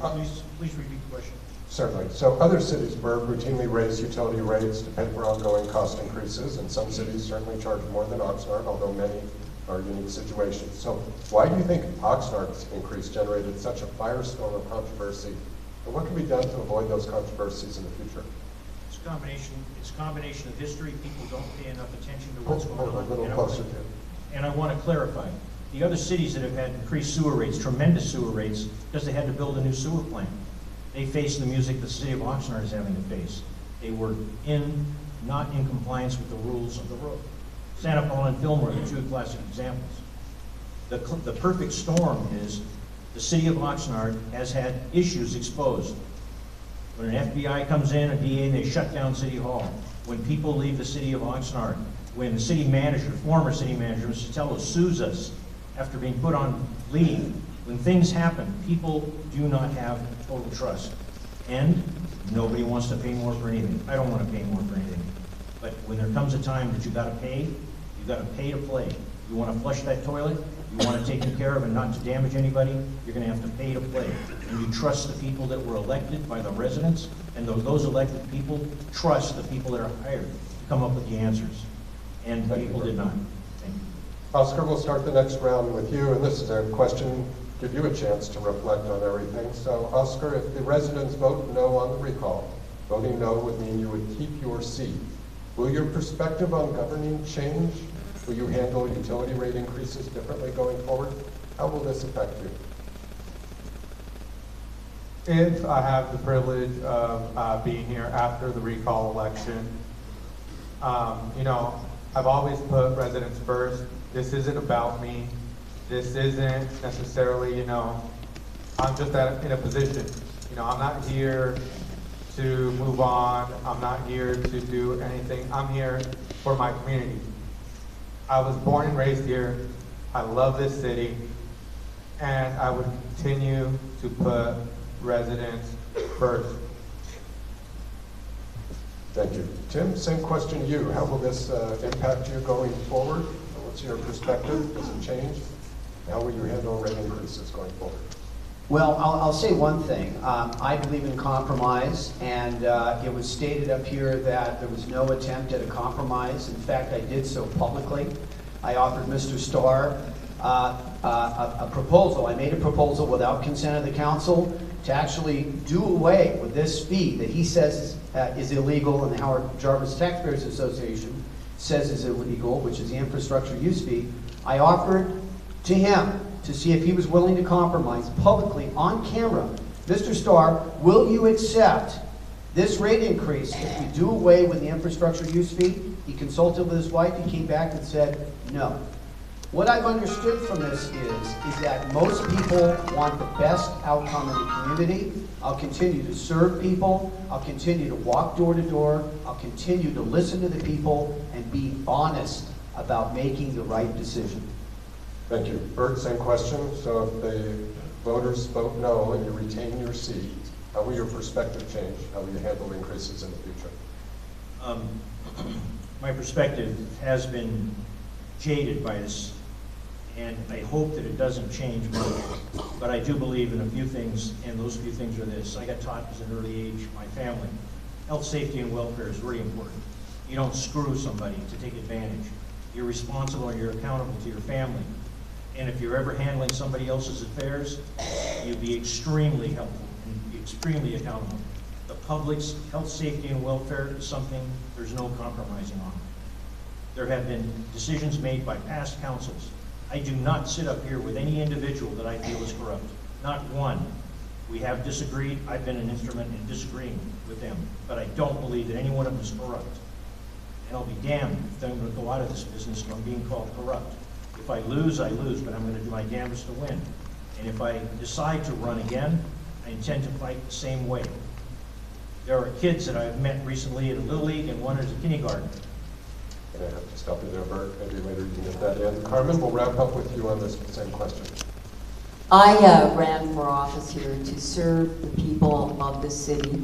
Please repeat the question. Certainly. So other cities routinely raise utility rates to pay for ongoing cost increases, and some cities certainly charge more than Oxnard, although many are unique situations. So why do you think Oxnard's increase generated such a firestorm of controversy, and what can be done to avoid those controversies in the future? It's a combination of history. People don't pay enough attention to what's going on. A little closer to. And I want to clarify, the other cities that have had increased sewer rates, tremendous sewer rates, because they had to build a new sewer plant. They faced the music the city of Oxnard is having to face. They were not in compliance with the rules of the road. Santa Paula and Fillmore are the two classic examples. The perfect storm is the city of Oxnard has had issues exposed. When an FBI comes in, a DA, they shut down City Hall. When people leave the city of Oxnard, when the city manager, former city manager, Mr. Tello, sues us after being put on leave, when things happen, people do not have total trust. And nobody wants to pay more for anything. I don't want to pay more for anything. But when there comes a time that you've got to pay to play. You want to flush that toilet, you want it taken care of and not to damage anybody, you're going to have to pay to play. And you trust the people that were elected by the residents, and those elected people trust the people that are hired to come up with the answers. And people did not. Thank you. Oscar, we'll start the next round with you, and this is a question, give you a chance to reflect on everything. So, Oscar, if the residents vote no on the recall, voting no would mean you would keep your seat. Will your perspective on governing change? Will you handle utility rate increases differently going forward? How will this affect you? If I have the privilege of being here after the recall election, you know, I've always put residents first. This isn't about me. This isn't necessarily, you know, I'm just in a position. You know, I'm not here to move on. I'm not here to do anything. I'm here for my community. I was born and raised here. I love this city, and I would continue to put residents first. Thank you. Tim, same question to you. How will this impact you going forward? What's your perspective? Does it change? How will you handle rate increases going forward? Well, I'll say one thing. I believe in compromise, and it was stated up here that there was no attempt at a compromise. In fact, I did so publicly. I offered Mr. Starr a proposal. I made a proposal without consent of the council to actually do away with this fee that he says is illegal, and the Howard Jarvis Taxpayers Association says is illegal, which is the infrastructure use fee. I offered to him to see if he was willing to compromise publicly on camera. Mr. Starr, will you accept this rate increase if we do away with the infrastructure use fee? He consulted with his wife. He came back and said no. What I've understood from this is that most people want the best outcome in the community. I'll continue to serve people. I'll continue to walk door to door. I'll continue to listen to the people and be honest about making the right decision. Thank you. Bert, same question. So if the voters vote no and you retain your seat, how will your perspective change? How will you handle increases in the future? My perspective has been jaded by this, and I hope that it doesn't change much, but I do believe in a few things, and those few things are this. I got taught as an early age, my family, health, safety, and welfare is really important. You don't screw somebody to take advantage. You're responsible and you're accountable to your family. And if you're ever handling somebody else's affairs, you'd be extremely helpful and be extremely accountable. The public's health, safety, and welfare is something there's no compromising on. There have been decisions made by past councils. I do not sit up here with any individual that I feel is corrupt. Not one. We have disagreed. I've been an instrument in disagreeing with them. But I don't believe that any one of them is corrupt. And I'll be damned if I'm going to go out of this business from being called corrupt. If I lose, I lose, but I'm going to do my damnedest to win. And if I decide to run again, I intend to fight the same way. There are kids that I've met recently at a Little League, and one is a kindergarten. I have to stop you there, Bert. Maybe later you can get that in. Carmen, we'll wrap up with you on this same question. I ran for office here to serve the people of this city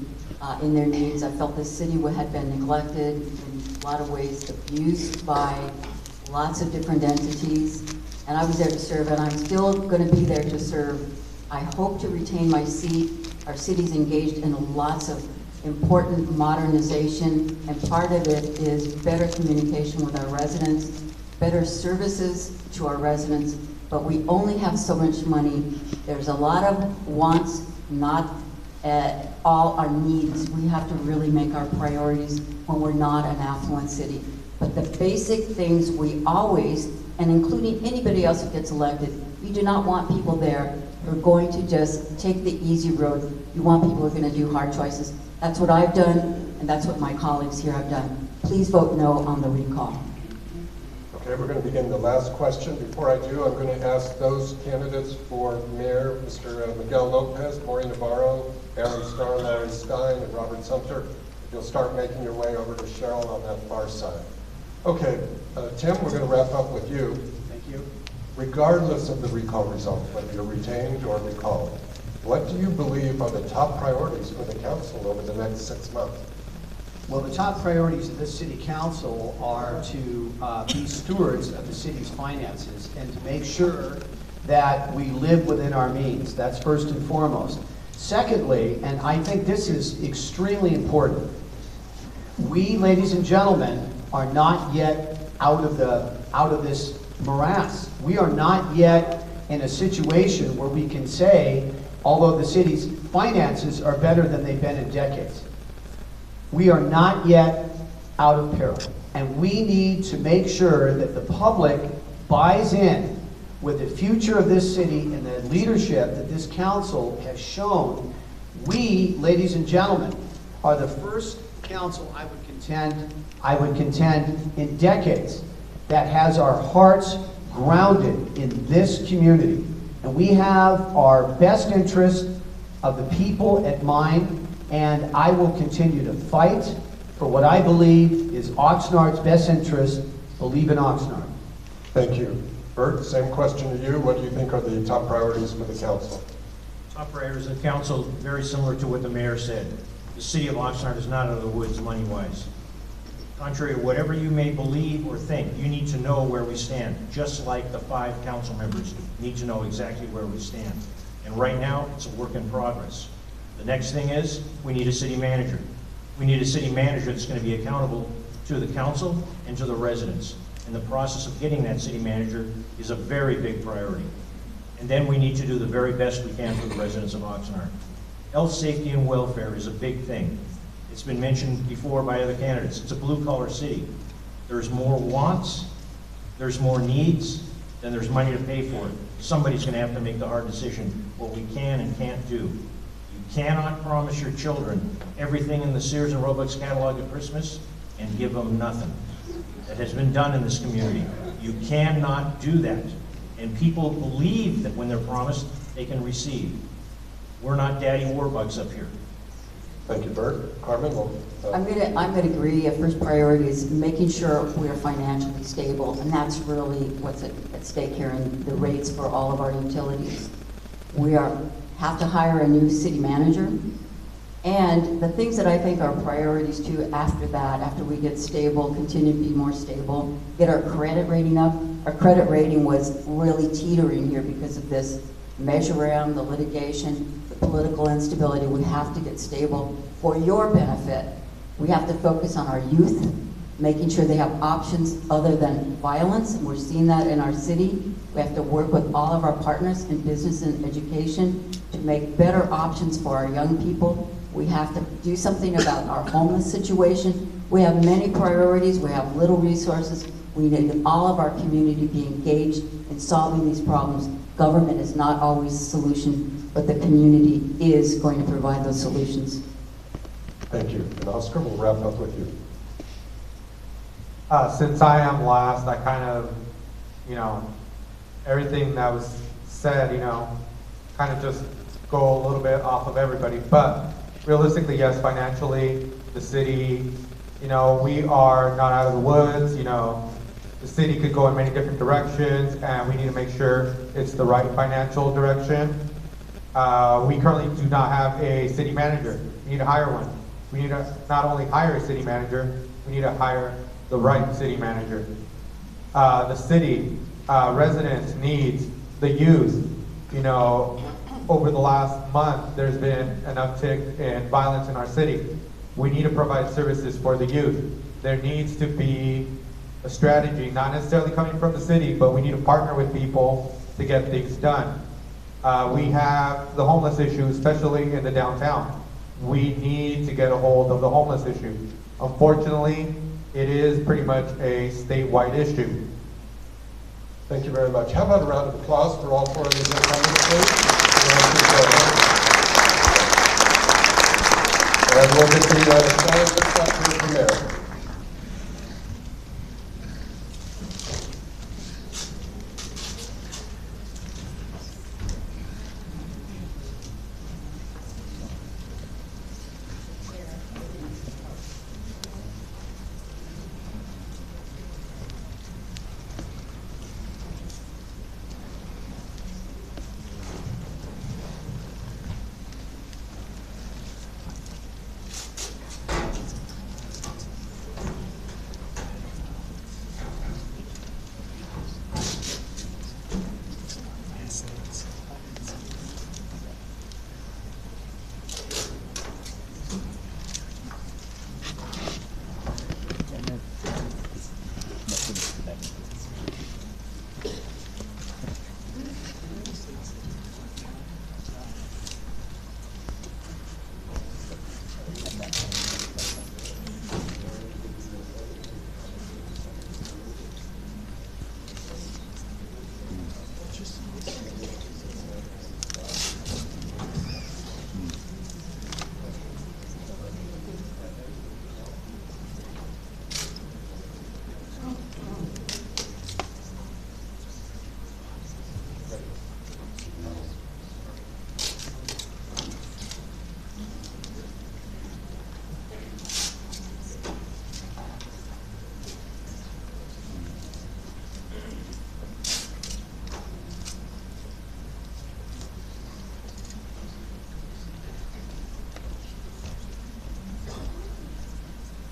in their needs. I felt this city had been neglected, in a lot of ways abused by lots of different entities, and I was there to serve, and I'm still going to be there to serve. I hope to retain my seat. Our city's engaged in lots of important modernization, and part of it is better communication with our residents, better services to our residents, but we only have so much money. There's a lot of wants, not all our needs. We have to really make our priorities when we're not an affluent city. But the basic things we always, and including anybody else who gets elected, you do not want people there who are going to just take the easy road. You want people who are going to do hard choices. That's what I've done, and that's what my colleagues here have done. Please vote no on the recall. Okay, we're going to begin the last question. Before I do, I'm going to ask those candidates for mayor, Mr. Miguel Lopez, Maureen Navarro, Aaron Starr, Larry Stein, and Robert Sumter. If you'll start making your way over to Cheryl on that far side. Okay, Tim, we're going to wrap up with you. Thank you. Regardless of the recall result, whether you're retained or recalled, what do you believe are the top priorities for the council over the next 6 months? Well, the top priorities of this city council are to be stewards of the city's finances and to make sure that we live within our means. That's first and foremost. Secondly, and I think this is extremely important, we, ladies and gentlemen, are not yet out of this morass. We are not yet in a situation where we can say, although the city's finances are better than they've been in decades, we are not yet out of peril. And we need to make sure that the public buys in with the future of this city and the leadership that this council has shown. We, ladies and gentlemen, are the first council, I would contend in decades, that has our hearts grounded in this community. And we have our best interest of the people at mind, and I will continue to fight for what I believe is Oxnard's best interest. Believe in Oxnard. Thank you. Bert, same question to you. What do you think are the top priorities for the council? Top priorities of the council, very similar to what the mayor said. The city of Oxnard is not out of the woods money-wise. Contrary to whatever you may believe or think, you need to know where we stand, just like the 5 council members need to know exactly where we stand. And right now, it's a work in progress. The next thing is, we need a city manager. We need a city manager that's going to be accountable to the council and to the residents. And the process of getting that city manager is a very big priority. And then we need to do the very best we can for the residents of Oxnard. Health, safety, and welfare is a big thing. It's been mentioned before by other candidates. It's a blue-collar city. There's more wants, there's more needs, than there's money to pay for it. Somebody's going to have to make the hard decision what we can and can't do. You cannot promise your children everything in the Sears and Roebuck's catalog at Christmas and give them nothing. That has been done in this community. You cannot do that. And people believe that when they're promised, they can receive. We're not daddy warbucks up here. Thank you, Bert. Carmen, I'm gonna agree. First priority is making sure we are financially stable, and that's really what's at stake here in the rates for all of our utilities. We have to hire a new city manager, and the things that I think are priorities too after that, after we get stable, continue to be more stable, get our credit rating up. Our credit rating was really teetering here because of this measure around the litigation, the political instability. We have to get stable for your benefit. We have to focus on our youth, making sure they have options other than violence. And we're seeing that in our city. We have to work with all of our partners in business and education to make better options for our young people. We have to do something about our homeless situation. We have many priorities. We have little resources. We need all of our community to be engaged in solving these problems. Government is not always the solution, but the community is going to provide those solutions. Thank you. And Oscar, we'll wrap up with you. Since I am last, I kind of, everything that was said, kind of just go a little bit off of everybody. But realistically, yes, financially, the city, we are not out of the woods, the city could go in many different directions, and we need to make sure it's the right financial direction. We currently do not have a city manager. We need to hire one. We need to not only hire a city manager, we need to hire the right city manager. The city, residents, needs, the youth. Over the last month, there's been an uptick in violence in our city. We need to provide services for the youth. There needs to be a strategy, not necessarily coming from the city, but we need to partner with people to get things done. We have the homeless issue, especially in the downtown. We need to get a hold of the homeless issue. Unfortunately, it is pretty much a statewide issue. Thank you very much. How about a round of applause for all 4 of these incumbents, please? And we'll get the candidates up here from there.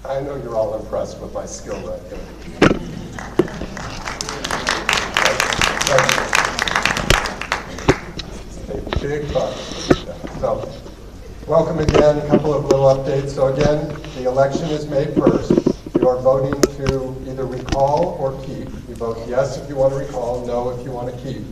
I know you're all impressed with my skill right here. A big buck. So, welcome again. A couple of little updates. So again, the election is May 1st. You are voting to either recall or keep. You vote yes if you want to recall, no if you want to keep.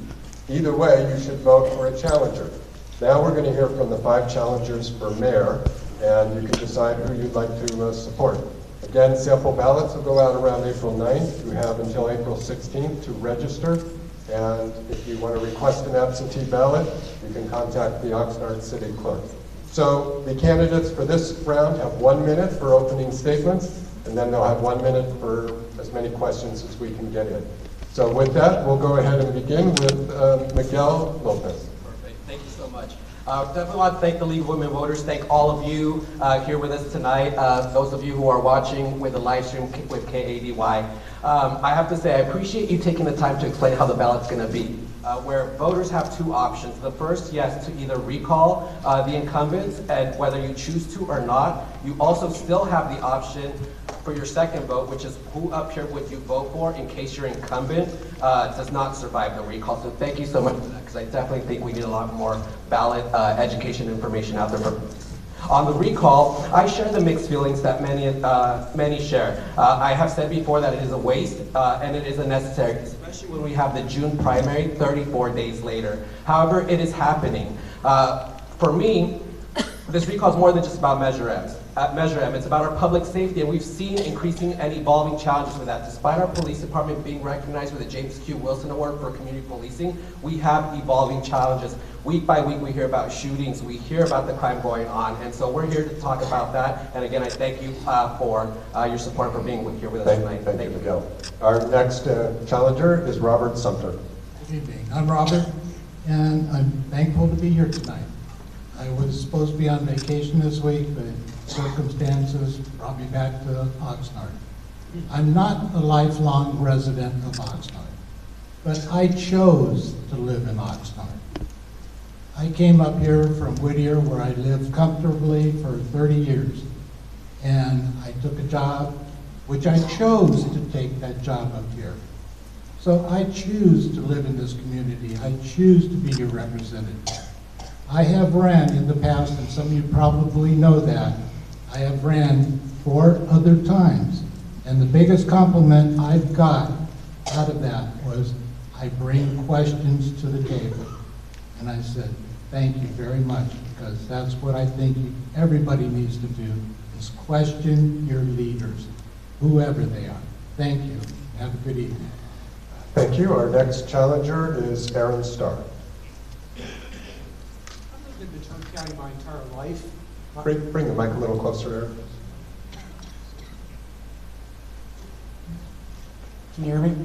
Either way, you should vote for a challenger. Now we're going to hear from the 5 challengers for mayor, and you can decide who you'd like to support. Again, sample ballots will go out around April 9th. You have until April 16th to register, and if you want to request an absentee ballot, you can contact the Oxnard City Clerk. So the candidates for this round have 1 minute for opening statements, and then they'll have 1 minute for as many questions as we can get in. So with that, we'll go ahead and begin with Miguel Lopez. Perfect. Thank you so much. Definitely want to thank the League of Women Voters. Thank all of you here with us tonight. Those of you who are watching with the live stream with KADY. I have to say, I appreciate you taking the time to explain how the ballot's going to be. Where voters have 2 options. The first, yes, to either recall the incumbents, and whether you choose to or not. You also still have the option for your second vote, which is who up here would you vote for in case your incumbent does not survive the recall. So thank you so much for that, because I definitely think we need a lot more ballot education information out there. On the recall, I share the mixed feelings that many share. I have said before that it is a waste and it is unnecessary, especially when we have the June primary 34 days later. However, it is happening. For me, this recall is more than just about Measure M. It's about our public safety, and we've seen increasing and evolving challenges with that. Despite our police department being recognized with the James Q. Wilson Award for community policing, we have evolving challenges. Week by week, we hear about shootings, we hear about the crime going on, and so we're here to talk about that. And again, I thank you for your support for being here with us tonight. Thank you, Miguel. Our next challenger is Robert Sumter. Good evening. I'm Robert, and I'm thankful to be here tonight. I was supposed to be on vacation this week, but circumstances brought me back to Oxnard. I'm not a lifelong resident of Oxnard, but I chose to live in Oxnard. I came up here from Whittier, where I lived comfortably for 30 years, and I took a job, which I chose to take that job up here. So I choose to live in this community. I choose to be your representative. I have ran in the past, and some of you probably know that. I have ran 4 other times, and the biggest compliment I've got out of that was, I bring questions to the table. And I said, thank you very much, because that's what I think everybody needs to do, is question your leaders, whoever they are. Thank you. Have a good evening. Thank you. Our next challenger is Aaron Starr. I've lived in Ventura County my entire life. Bring the mic a little closer, Aaron. Can you hear me?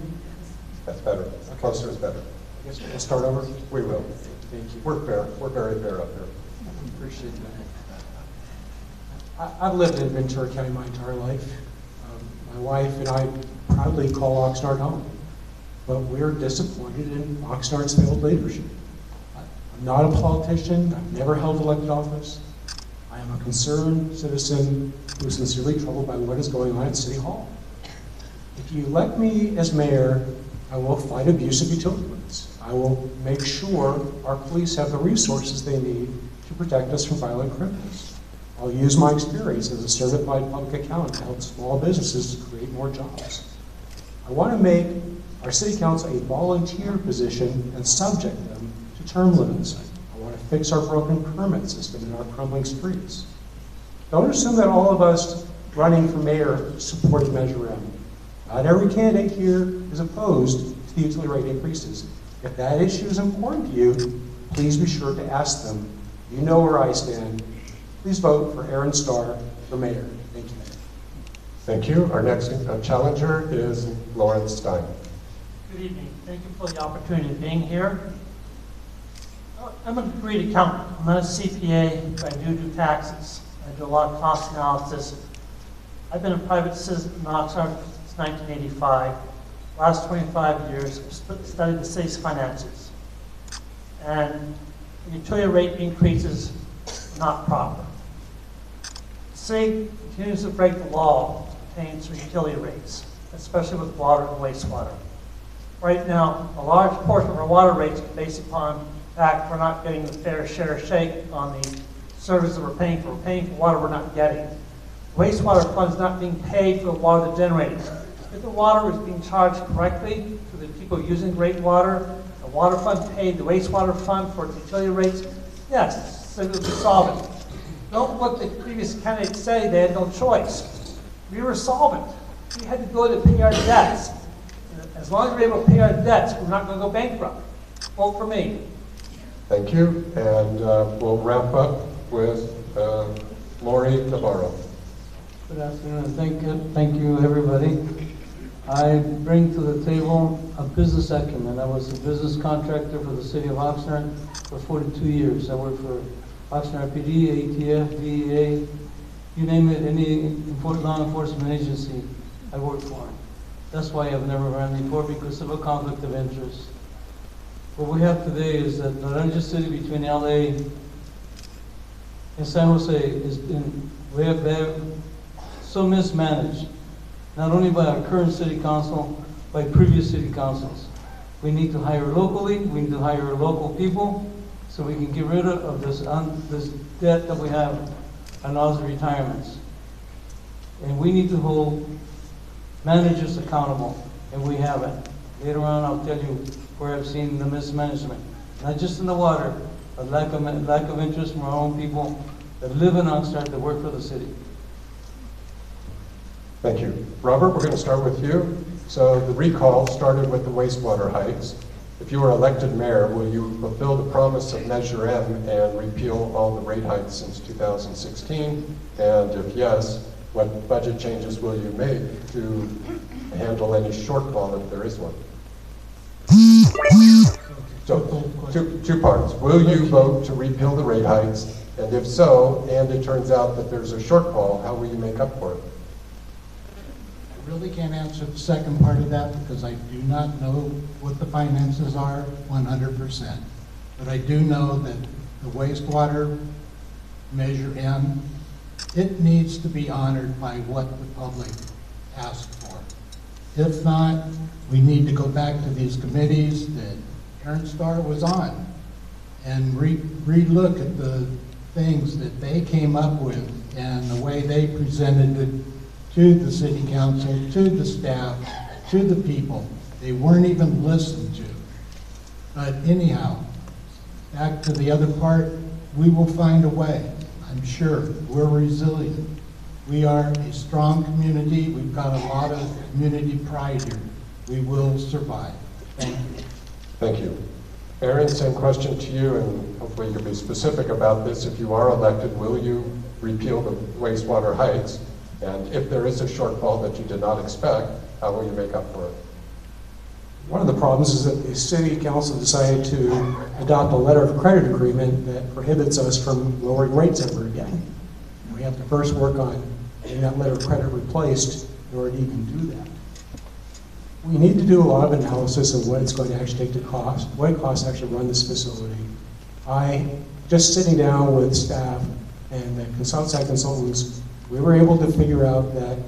That's better. Okay. Closer is better. I guess we'll start over. We will. Thank you. We're fair. We're very fair up here. Appreciate that. I've lived in Ventura County my entire life. My wife and I proudly call Oxnard home, but we're disappointed in Oxnard's failed leadership. I'm not a politician. I've never held elected office. I am a concerned citizen who is sincerely troubled by what is going on at City Hall. If you elect me as mayor, I will fight abuse of utility rights. I will make sure our police have the resources they need to protect us from violent criminals. I'll use my experience as a certified public accountant to help small businesses to create more jobs. I want to make our city council a volunteer position and subject them to term limits. I want to fix our broken permit system and our crumbling streets. Don't assume that all of us running for mayor supported Measure M. Not every candidate here is opposed to the utility rate increases. If that issue is important to you, please be sure to ask them. You know where I stand. Please vote for Aaron Starr for mayor. Thank you. Thank you. Our next challenger is Lawrence Stein. Good evening. Thank you for the opportunity of being here. I'm a degree accountant. I'm not a CPA, but I do taxes. I do a lot of cost analysis. I've been a private citizen in Oxnard since 1985. Last 25 years, I've studied the city's finances. And the utility rate increases not proper. city continues to break the law pertaining to utility rates, especially with water and wastewater. Right now, a large portion of our water rates is based upon the fact we're not getting the fair share shake on the service that we're paying for. We're paying for water we're not getting. Wastewater fund is not being paid for the water that's generated. If the water is being charged correctly to the people using great water, the water fund paid the wastewater fund for its utility rates, yes, so it would be solvent. Don't let the previous candidates say they had no choice. We were solvent. We had to go to pay our debts. As long as we're able to pay our debts, we're not going to go bankrupt. Vote for me. Thank you, and we'll wrap up with Lori Navarro. Good afternoon, and thank you, everybody. I bring to the table a business acumen. I was a business contractor for the city of Oxnard for 42 years. I worked for Oxnard PD, ATF, DEA, you name it, any law enforcement agency, I worked for. That's why I've never ran before, because of a conflict of interest. What we have today is that Naranja City between LA and San Jose is so mismanaged, not only by our current city council, by previous city councils. We need to hire locally, we need to hire local people, so we can get rid of this debt that we have on all the retirements. And we need to hold managers accountable, and we haven't. Later on, I'll tell you where I've seen the mismanagement, not just in the water, but lack of interest from our own people that live in Oxnard, that work for the city. Thank you. Robert, we're going to start with you. So the recall started with the wastewater hikes. If you were elected mayor, will you fulfill the promise of Measure M and repeal all the rate hikes since 2016? And if yes, what budget changes will you make to handle any shortfall if there is one? So two parts. Will you vote to repeal the rate hikes? And if so, and it turns out that there's a shortfall, how will you make up for it? I really can't answer the second part of that because I do not know what the finances are 100%. But I do know that the wastewater Measure M, it needs to be honored by what the public asked for. If not, we need to go back to these committees that Aaron Starr was on and re-look at the things that they came up with and the way they presented it to the city council, to the staff, to the people. They weren't even listened to. But anyhow, back to the other part, we will find a way. I'm sure. We're resilient. We are a strong community. We've got a lot of community pride here. We will survive. Thank you. Thank you. Aaron, same question to you, and hopefully you can be specific about this. If you are elected, will you repeal the wastewater hikes? And if there is a shortfall that you did not expect, how will you make up for it? One of the problems is that the city council decided to adopt a letter of credit agreement that prohibits us from lowering rates ever again. We have to first work on getting that letter of credit replaced in order to even do that. We need to do a lot of analysis of what it's going to actually take to cost, what it costs to actually run this facility. Just sitting down with staff and the outside consultants, we were able to figure out that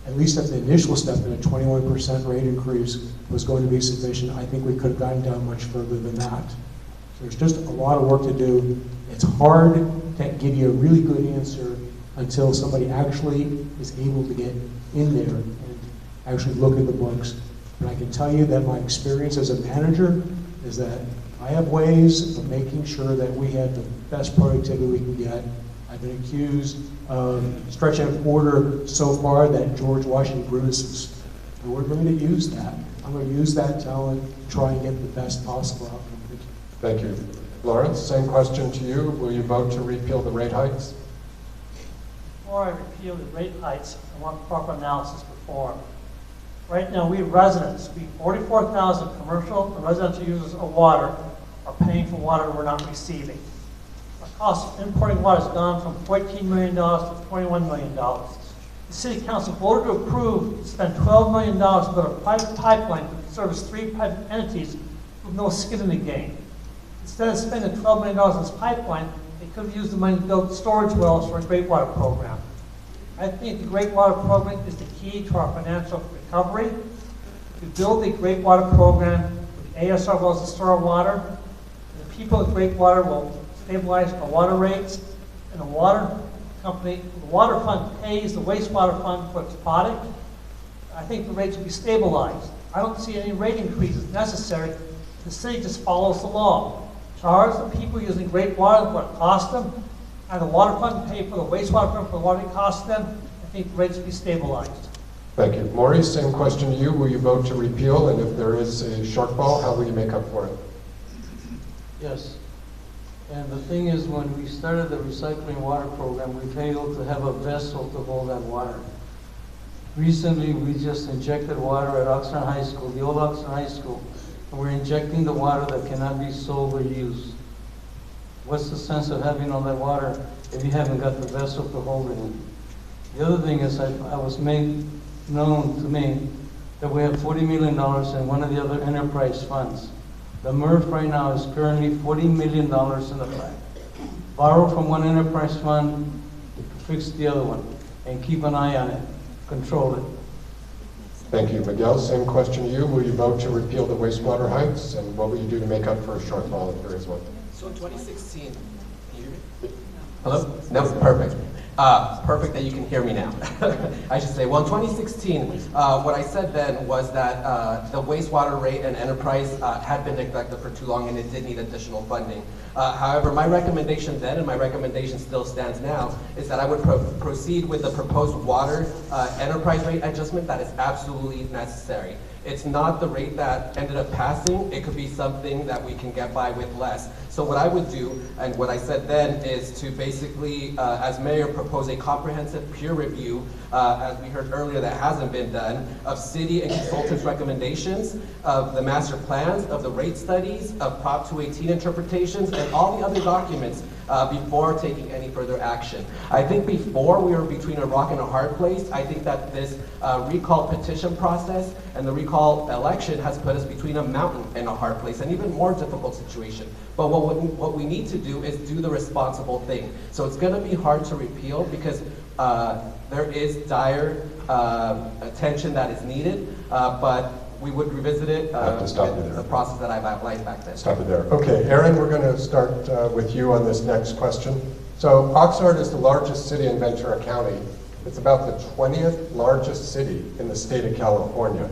at least at the initial step, that a 21% rate increase was going to be sufficient. I think we could have gotten down much further than that. So there's just a lot of work to do. It's hard to give you a really good answer until somebody actually is able to get in there and actually look at the books. But I can tell you that my experience as a manager is that I have ways of making sure that we have the best productivity we can get. I've been accused of stretching a quarter so far that George Washington Brutus, and we're going to use that. I'm going to use that talent to try and get the best possible outcome. Thank you. Lawrence, same question to you. Will you vote to repeal the rate hikes? Before I repeal the rate hikes, I want proper analysis performed. Right now, we residents, 44,000 commercial and residential users of water are paying for water we're not receiving. The cost of importing water has gone from $14 million to $21 million. The City Council voted to approve to spend $12 million to build a private pipeline to service 3 private entities with no skin in the game. Instead of spending $12 million on this pipeline, they could have used the money to build storage wells for a great water program. I think the Great Water Program is the key to our financial recovery. To build a Great Water Program with the ASR wells and store water, the people of Great Water will stabilize our water rates, and the water company, the water fund pays the wastewater fund for its product. I think the rates will be stabilized. I don't see any rate increases necessary. The city just follows the law. Charge the people using Great Water what it costs them, and the water fund pay for the wastewater fund for the water it costs them. I think the rates will be stabilized. Thank you. Maurice, same question to you. Will you vote to repeal? And if there is a shortfall, how will you make up for it? Yes. And the thing is, when we started the recycling water program, we failed to have a vessel to hold that water. Recently, we just injected water at Oxnard High School, the old Oxnard High School, and we're injecting the water that cannot be sold or used. What's the sense of having all that water if you haven't got the vessel to hold it in? The other thing is, I was made known to me that we have $40 million in one of the other enterprise funds. The MRF right now is currently $40 million in the flag. Borrow from one enterprise fund to fix the other one, and keep an eye on it, control it. Thank you. Miguel, same question to you. Will you vote to repeal the wastewater hikes? And what will you do to make up for a shortfall if there is one? So in 2016, can you hear me? Hello? No, perfect. Perfect that you can hear me now. I should say, well, in 2016, what I said then was that the wastewater rate and enterprise had been neglected for too long and it did need additional funding. However, my recommendation then, and my recommendation still stands now, is that I would proceed with the proposed water enterprise rate adjustment that is absolutely necessary. It's not the rate that ended up passing. It could be something that we can get by with less. So what I would do, and what I said then, is to basically, as mayor, propose a comprehensive peer review, as we heard earlier that hasn't been done, of city and consultants' recommendations, of the master plans, of the rate studies, of Prop 218 interpretations, and all the other documents before taking any further action. I think before we were between a rock and a hard place. I think that this recall petition process and the recall election has put us between a mountain and a hard place, an even more difficult situation. But what we need to do is do the responsible thing. So it's going to be hard to repeal because there is dire attention that is needed, but we would revisit it with the process that I've outlined back then. Stop it there. Okay, Aaron, we're going to start with you on this next question. So Oxnard is the largest city in Ventura County. It's about the 20th largest city in the state of California.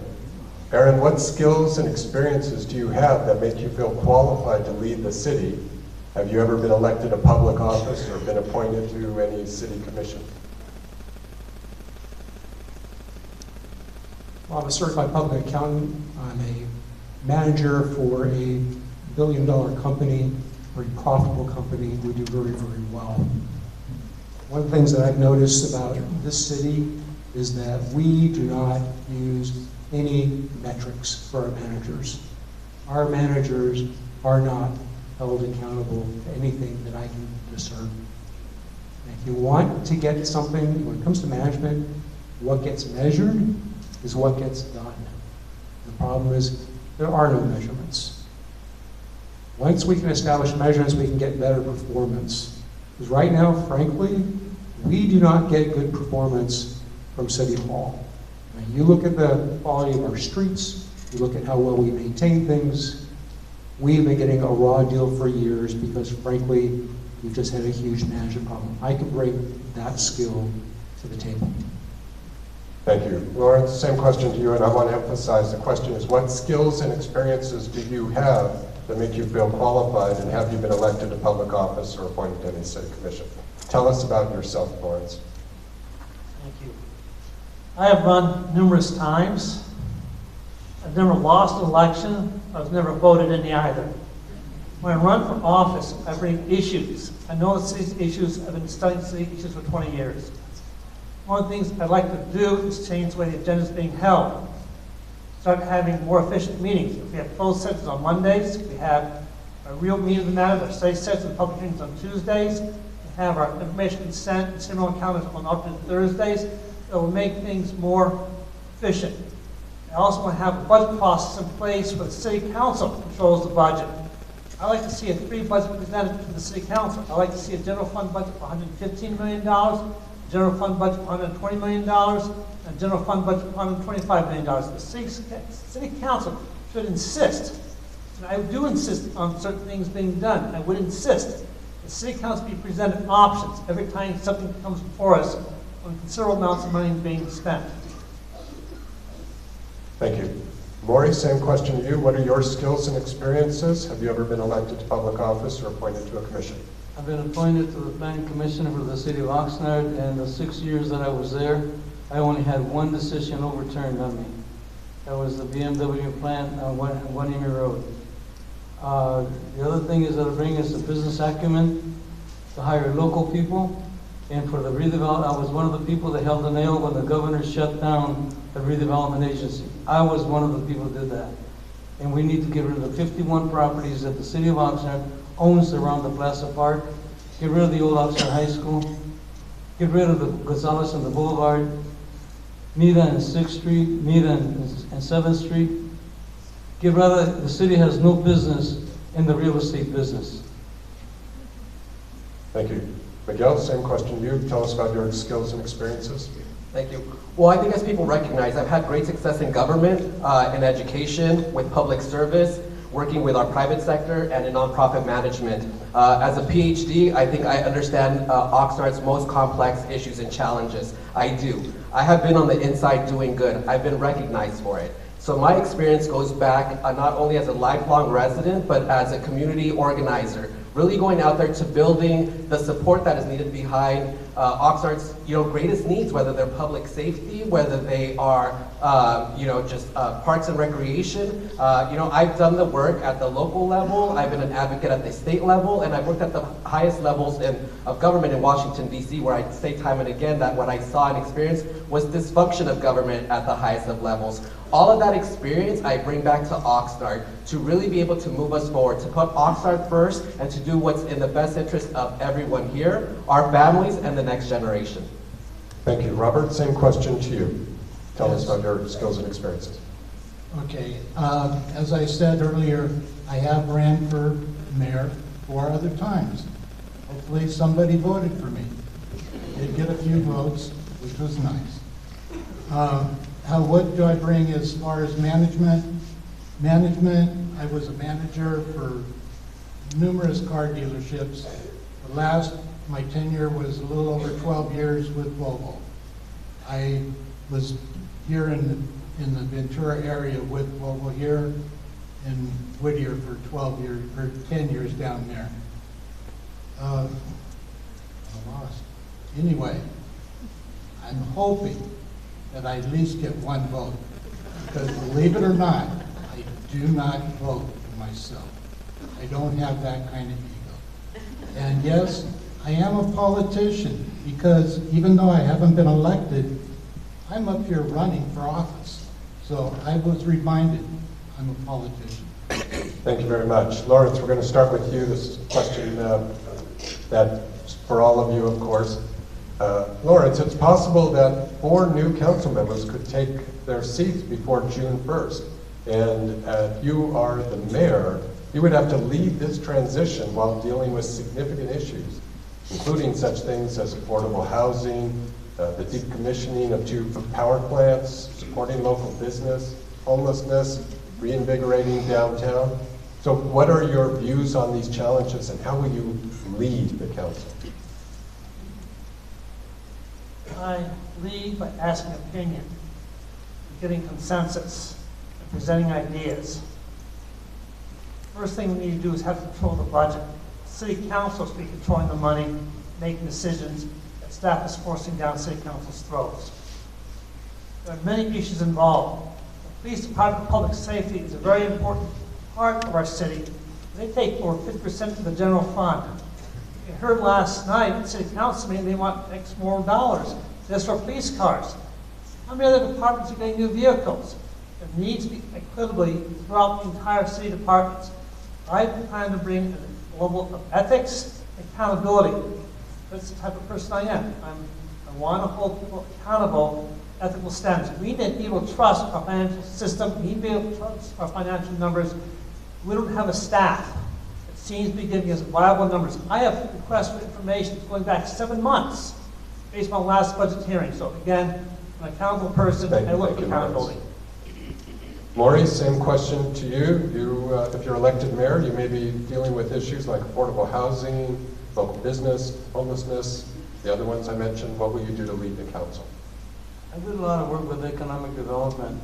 Aaron, what skills and experiences do you have that make you feel qualified to lead the city? Have you ever been elected to public office or been appointed to any city commission? Well, I'm a certified public accountant. I'm a manager for a billion-dollar company, very profitable company. We do very, very well. One of the things that I've noticed about this city is that we do not use any metrics for our managers. Our managers are not held accountable to anything that I can discern. And if you want to get something, when it comes to management, what gets measured is what gets done. The problem is there are no measurements. Once we can establish measurements, we can get better performance. Because right now, frankly, we do not get good performance from City Hall. Now, you look at the quality of our streets, you look at how well we maintain things, we've been getting a raw deal for years because frankly, we've just had a huge management problem. I can bring that skill to the table. Thank you. Lawrence, same question to you, and I want to emphasize the question is what skills and experiences do you have that make you feel qualified, and have you been elected to public office or appointed to any city commission? Tell us about yourself, Lawrence. Thank you. I have run numerous times. I've never lost an election. I was never voted in either. When I run for office, I bring issues. I know the city's issues. I've been studying city issues for 20 years. One of the things I'd like to do is change the way the agenda is being held. Start having more efficient meetings. If we have closed sessions on Mondays, we have a real meeting of the matter, our study sessions and public hearings on Tuesdays, we have our information consent and similar encounters on alternate Thursdays. It will make things more efficient. I also want to have a budget process in place for the city council that controls the budget. I like to see a free budget presented to the city council. I like to see a general fund budget for $115 million, general fund budget of $120 million, and general fund budget of $125 million. The city council should insist, and I do insist on certain things being done. I would insist the city council be presented options every time something comes before us when considerable amounts of money is being spent. Thank you. Maury, same question to you. What are your skills and experiences? Have you ever been elected to public office or appointed to a commission? I've been appointed to the planning commission for the city of Oxnard, and the 6 years that I was there, I only had one decision overturned on me. That was the BMW plant on One Road. The other thing is that I bring is the business acumen to hire local people, and for the redevelopment, I was one of the people that held the nail when the governor shut down the redevelopment agency. I was one of the people who did that. And we need to get rid of the 51 properties that the city of Oxnard owns around the Plaza Park, get rid of the old Oxnard High School, get rid of the Gonzales and the Boulevard, Mita and 6th Street, Mita and 7th Street. Get rid of, the city has no business in the real estate business. Thank you. Miguel, same question to you. Tell us about your skills and experiences. Thank you. Well, I think as people recognize, I've had great success in government, in education, with public service, working with our private sector, and in nonprofit management. As a PhD, I think I understand Oxnard's most complex issues and challenges. I do. I have been on the inside doing good. I've been recognized for it. So my experience goes back not only as a lifelong resident, but as a community organizer, really going out there to building the support that is needed behind Oxnard's greatest needs, whether they're public safety, whether they are just parks and recreation. I've done the work at the local level, I've been an advocate at the state level, and I've worked at the highest levels of government in Washington, D.C., where I say time and again that what I saw and experienced was dysfunction of government at the highest of levels. All of that experience I bring back to Oxnard to really be able to move us forward, to put Oxnard first, and to do what's in the best interest of everyone here, our families, and the next generation. Thank you. Robert, same question to you. Tell us about your skills and experiences. Okay, as I said earlier, I have ran for mayor 4 other times. Hopefully somebody voted for me. Did get a few votes, which was nice. What do I bring as far as management? Management, I was a manager for numerous car dealerships. My tenure was a little over 12 years with Volvo. I was here in the Ventura area with Volvo here in Whittier for 12 years, or 10 years down there. I lost. Anyway, I'm hoping that I at least get 1 vote. Because believe it or not, I do not vote for myself. I don't have that kind of ego. And yes, I am a politician, because even though I haven't been elected, I'm up here running for office. So I was reminded I'm a politician. Thank you very much. Lawrence, we're going to start with you. This is a question that's for all of you, of course. Lawrence, it's possible that 4 new council members could take their seats before June 1st. And if you are the mayor, you would have to lead this transition while dealing with significant issues, including such things as affordable housing, the decommissioning of 2 power plants, supporting local business, homelessness, reinvigorating downtown. So what are your views on these challenges, and how will you lead the council? I lead by asking opinion, getting consensus, and presenting ideas. First thing we need to do is have control of the budget. City council should be controlling the money, making decisions that staff is forcing down city council's throats. There are many issues involved. The police department, public safety is a very important part of our city. They take over 50% of the general fund. You heard last night at city council meeting they want X more dollars just for police cars. How many other departments are getting new vehicles? There needs to be equitably throughout the entire city departments. I plan to bring a level of ethics and accountability. That's the type of person I am. I want to hold people accountable, ethical standards. We need to be able to trust our financial system. We need to be able to trust our financial numbers. We don't have a staff that seems to be giving us viable numbers. I have requests for information going back 7 months. based on last budget hearing. So again, I'm an accountable person, Thank I you, look thank for you, Maurice. accountability. Maurice, same question to you. If you're elected mayor, you may be dealing with issues like affordable housing, local business, homelessness, the other ones I mentioned. What will you do to lead the council? I did a lot of work with economic development,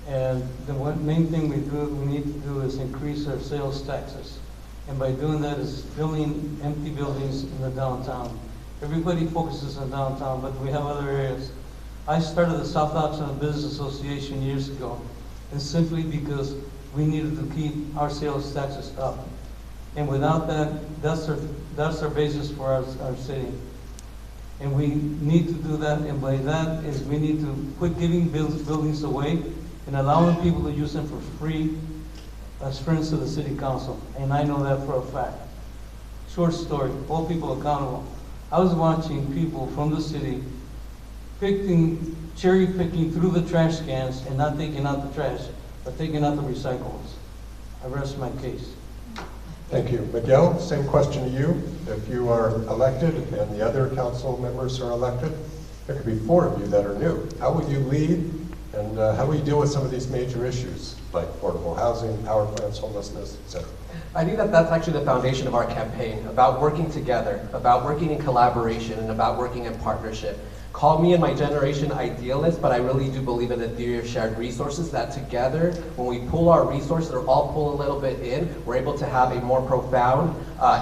and the main thing we need to do is increase our sales taxes. And by doing that is filling empty buildings in the downtown. Everybody focuses on downtown, but we have other areas. I started the South Oxnard Business Association years ago, and simply because we needed to keep our sales taxes up. And without that, that's our basis for our city. And we need to do that, and by that is we need to quit giving buildings away and allowing people to use them for free as friends of the city council. And I know that for a fact. Short story, hold people accountable. I was watching people from the city cherry picking through the trash cans and not taking out the trash, but taking out the recyclables. I rest my case. Thank you. Miguel, same question to you. If you are elected and the other council members are elected, there could be 4 of you that are new. How will you lead, and how will you deal with some of these major issues like affordable housing, power plants, homelessness, etc.? I think that that's actually the foundation of our campaign, about working together, about working in collaboration, and about working in partnership. Call me and my generation idealist, but I really do believe in the theory of shared resources, that together, when we pool our resources or all pull a little bit in, we're able to have a more profound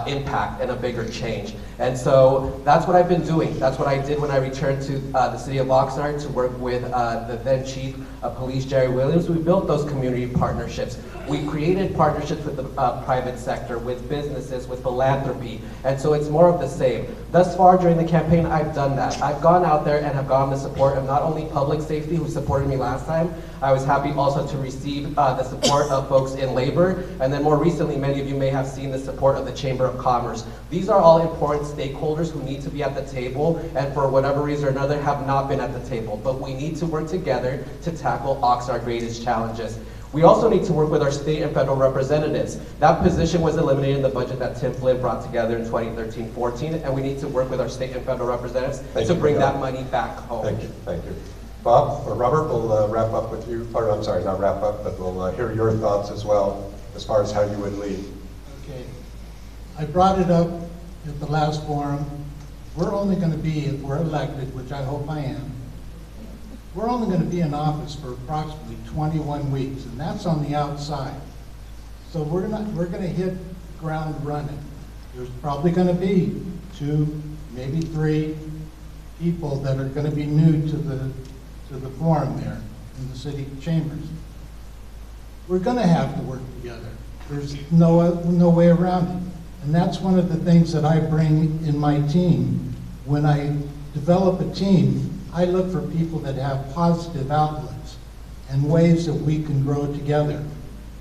impact and a bigger change. And so that's what I've been doing. That's what I did when I returned to the city of Oxnard to work with the then chief of police, Jerry Williams. We built those community partnerships. We created partnerships with the private sector, with businesses, with philanthropy, and so it's more of the same. Thus far during the campaign, I've done that. I've gone out there and have gotten the support of not only public safety, who supported me last time. I was happy also to receive the support of folks in labor, and then more recently, many of you may have seen the support of the Chamber of Commerce. These are all important stakeholders who need to be at the table, and for whatever reason or another have not been at the table. But we need to work together to tackle Oxnard's greatest challenges. We also need to work with our state and federal representatives. That position was eliminated in the budget that Tim Flynn brought together in 2013-14, and we need to work with our state and federal representatives to bring that money back home. Thank you, thank you. Bob, or Robert, we'll wrap up with you, or I'm sorry, not wrap up, but we'll hear your thoughts as well, as far as how you would lead. Okay. I brought it up at the last forum. We're only going to be, if we're elected, which I hope I am, we're only going to be in office for approximately 21 weeks, and that's on the outside. So we're going to hit ground running. There's probably going to be 2, maybe 3 people that are going to be new to the forum there in the city chambers. We're going to have to work together. There's no way around it. And that's one of the things that I bring in my team. When I develop a team, I look for people that have positive outlets and ways that we can grow together.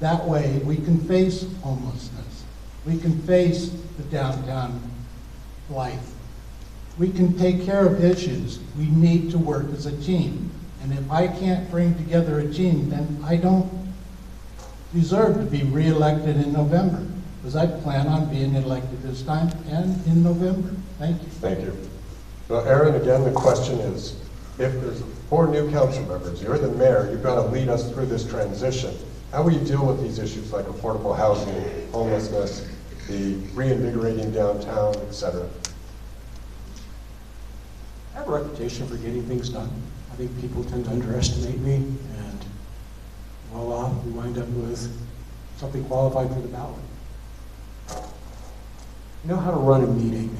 That way, we can face homelessness. We can face the downtown life. We can take care of issues. We need to work as a team. And if I can't bring together a team, then I don't deserve to be reelected in November, because I plan on being elected this time and in November. Thank you. Thank you. Well, Aaron, again, the question is, if there's 4 new council members, you're the mayor, you've got to lead us through this transition. How will you deal with these issues like affordable housing, homelessness, the reinvigorating downtown, etc.? I have a reputation for getting things done. I think people tend to underestimate me, and voila, we wind up with something qualified for the ballot. I know how to run a meeting,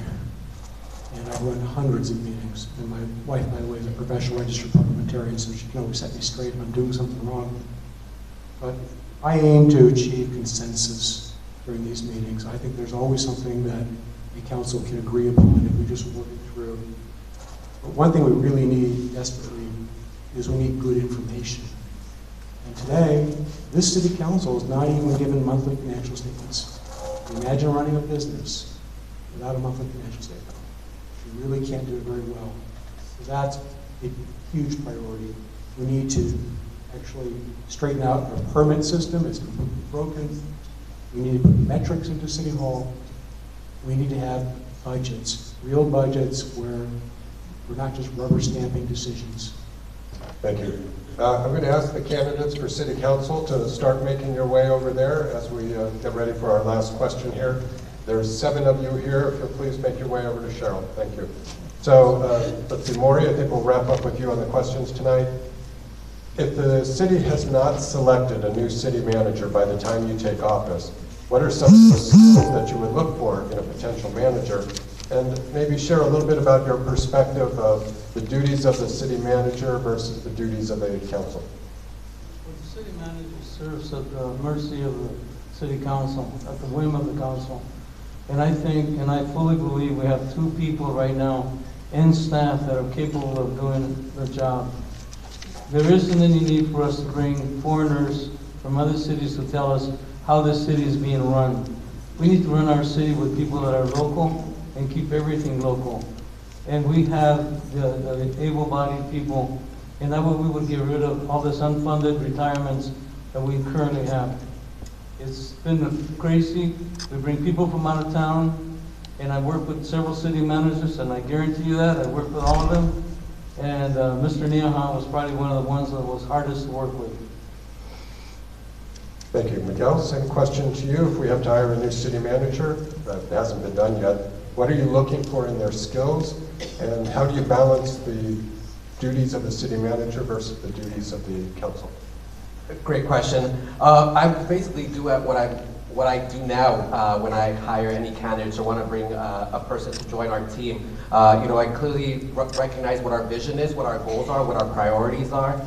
and I've run hundreds of meetings. And my wife, by the way, is a professional registered parliamentarian, so she can always set me straight if I'm doing something wrong. But I aim to achieve consensus during these meetings. I think there's always something that a council can agree upon if we just work it through. But one thing we really need desperately is we need good information. And today, this city council is not even given monthly financial statements. Imagine running a business without a monthly financial statement. You really can't do it very well. So that's a huge priority. We need to actually straighten out our permit system. It's completely broken. We need to put metrics into City Hall. We need to have budgets, real budgets, where We're not just rubber stamping decisions. Thank you. I'm going to ask the candidates for City Council to start making your way over there as we get ready for our last question here. There's 7 of you here. If you'll please make your way over to Cheryl. Thank you. So let's see, Maury, I think we'll wrap up with you on the questions tonight. If the city has not selected a new city manager by the time you take office, what are some of the skills that you would look for in a potential manager? And maybe share a little bit about your perspective of the duties of the city manager versus the duties of a council. Well, the city manager serves at the mercy of the city council, at the whim of the council. And I think, and I fully believe, we have 2 people right now and staff that are capable of doing the job. There isn't any need for us to bring foreigners from other cities to tell us how this city is being run. We need to run our city with people that are local and keep everything local. And we have the able-bodied people, and that way we would get rid of all this unfunded retirements that we currently have. It's been crazy. We bring people from out of town, and I work with several city managers, and I guarantee you that. I work with all of them. And Mr. Neahan was probably one of the ones that was hardest to work with. Thank you. Miguel, same question to you. If we have to hire a new city manager, that hasn't been done yet, what are you looking for in their skills? And how do you balance the duties of the city manager versus the duties of the council? Great question. I basically do what I do now when I hire any candidates or want to bring a person to join our team. I clearly recognize what our vision is, what our goals are, what our priorities are,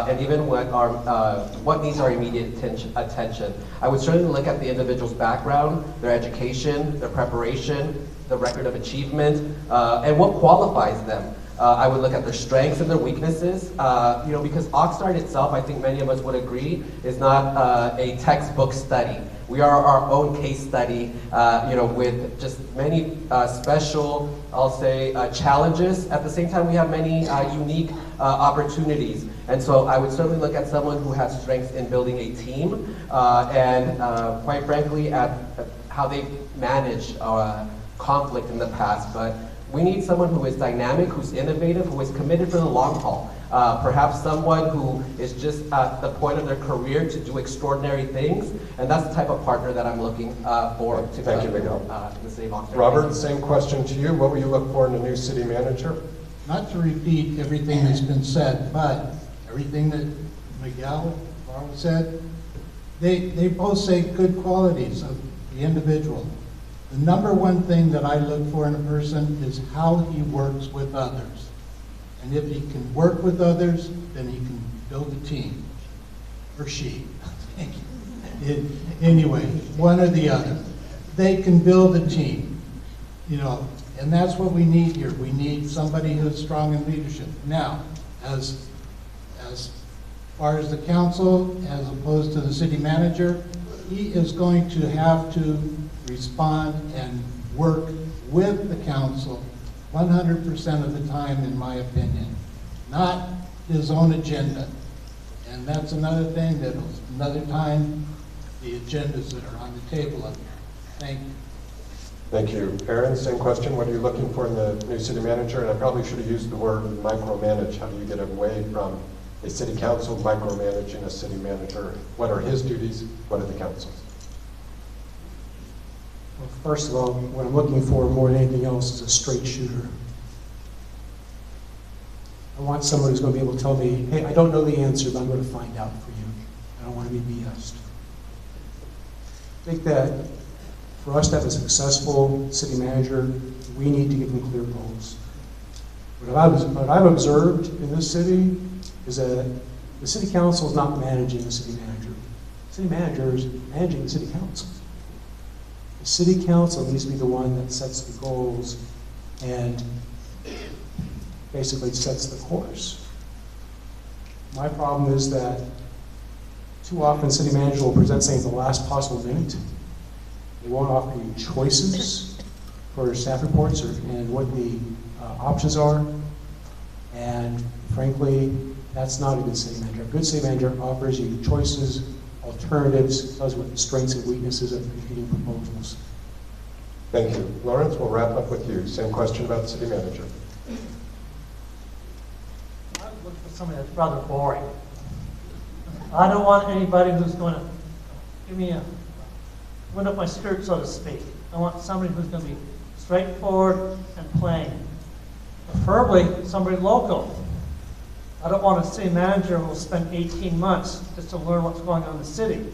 and even what needs our immediate attention. I would certainly look at the individual's background, their education, their preparation, the record of achievement, and what qualifies them. I would look at their strengths and their weaknesses, because Oxnard itself, I think many of us would agree, is not a textbook study. We are our own case study, with just many special, I'll say, challenges. At the same time, we have many unique opportunities. And so I would certainly look at someone who has strengths in building a team, and quite frankly, at how they've managed conflict in the past. But we need someone who is dynamic, who's innovative, who is committed for the long haul. Perhaps someone who is just at the point of their career to do extraordinary things, and that's the type of partner that I'm looking for to Thank you, Miguel. in the city of Oxnard. Robert, same question to you. What will you look for in a new city manager? Not to repeat everything that's been said, but everything that Miguel, Laura said, they both say good qualities of the individual. The number one thing that I look for in a person is how he works with others. And if he can work with others, then he can build a team. Or she. Thank you. Anyway, one or the other. They can build a team. And that's what we need here. We need somebody who's strong in leadership. Now, as far as the council, as opposed to the city manager, he is going to have to respond and work with the council 100% of the time, in my opinion, not his own agenda. And that's another thing that another time, the agendas that are on the table up here. Thank you. Thank you. Aaron, same question. What are you looking for in the new city manager? And I probably should have used the word micromanage. How do you get away from a city council micromanaging a city manager? What are his duties? What are the council's? Well, first of all, what I'm looking for more than anything else is a straight shooter. I want someone who's going to be able to tell me, hey, I don't know the answer, but I'm going to find out for you. I don't want to be BS'd. I think that for us to have a successful city manager, we need to give them clear goals. What I've observed in this city is that the city council is not managing the city manager. The city manager is managing the city council. The city council needs to be the one that sets the goals and basically sets the course. My problem is that too often city manager will present things at the last possible minute. They won't offer you choices for staff reports and what the options are. And frankly, that's not a good city manager. A good city manager offers you choices, alternatives, tells you what the strengths and weaknesses of competing proposals. Thank you. Lawrence, we'll wrap up with you. Same question about the city manager. looking for somebody that's rather boring. I don't want anybody who's going to give me a wind up my skirt, so to speak. I want somebody who's going to be straightforward and plain. Preferably somebody local. I don't want a city manager who will spend 18 months just to learn what's going on in the city.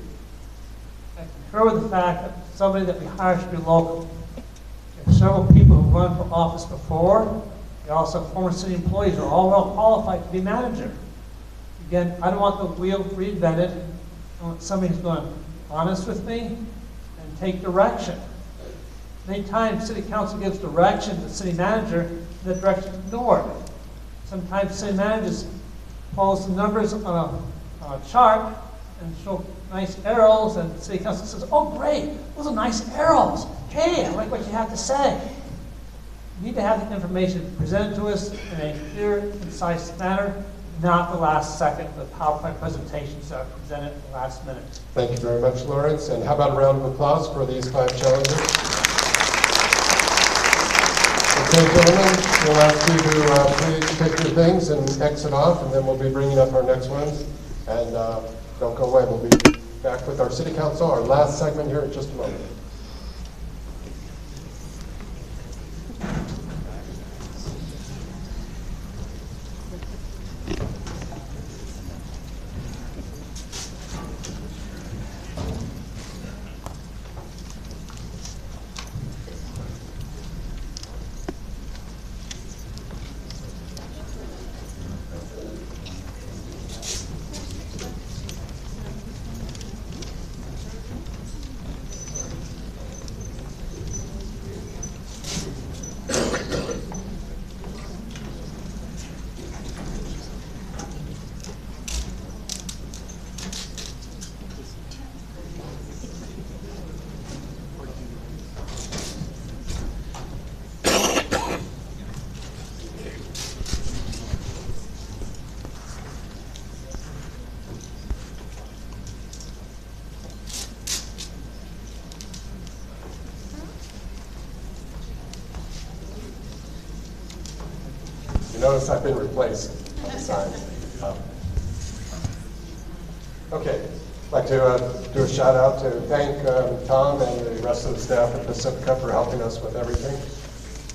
I concur with the fact that somebody that we hire should be local. There are several people who run for office before. They're also former city employees who are all well qualified to be manager. Again, I don't want the wheel reinvented. I want somebody who's going to be honest with me and take direction. Many times, city council gives direction to the city manager, and the direction is ignored. Sometimes city managers pose the numbers on a chart and show nice arrows, and the city council says, "Oh, great, those are nice arrows. Hey, I like what you have to say." We need to have the information presented to us in a clear, concise manner, not the last second of the PowerPoint presentations that are presented at the last minute. Thank you very much, Lawrence. And how about a round of applause for these 5 challenges? Okay, gentlemen, we'll ask you to please take your things and exit off, and then we'll be bringing up our next ones. And don't go away. We'll be back with our city council, our last segment here in just a moment. Notice I've been replaced on the sign. Okay, I'd like to do a shout out to thank Tom and the rest of the staff at Pacifica for helping us with everything.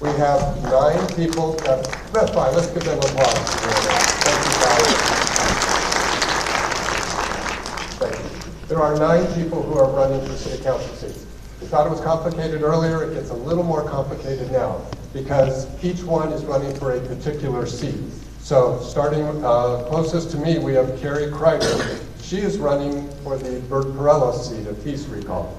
We have 9 people that's fine, let's give them applause. Thank you, guys. Thank you. There are 9 people who are running for city council seats. We thought it was complicated earlier, it gets a little more complicated now, because each one is running for a particular seat. So starting closest to me, we have Carrie Kreider. She is running for the Bert Perello seat of Peace Recall.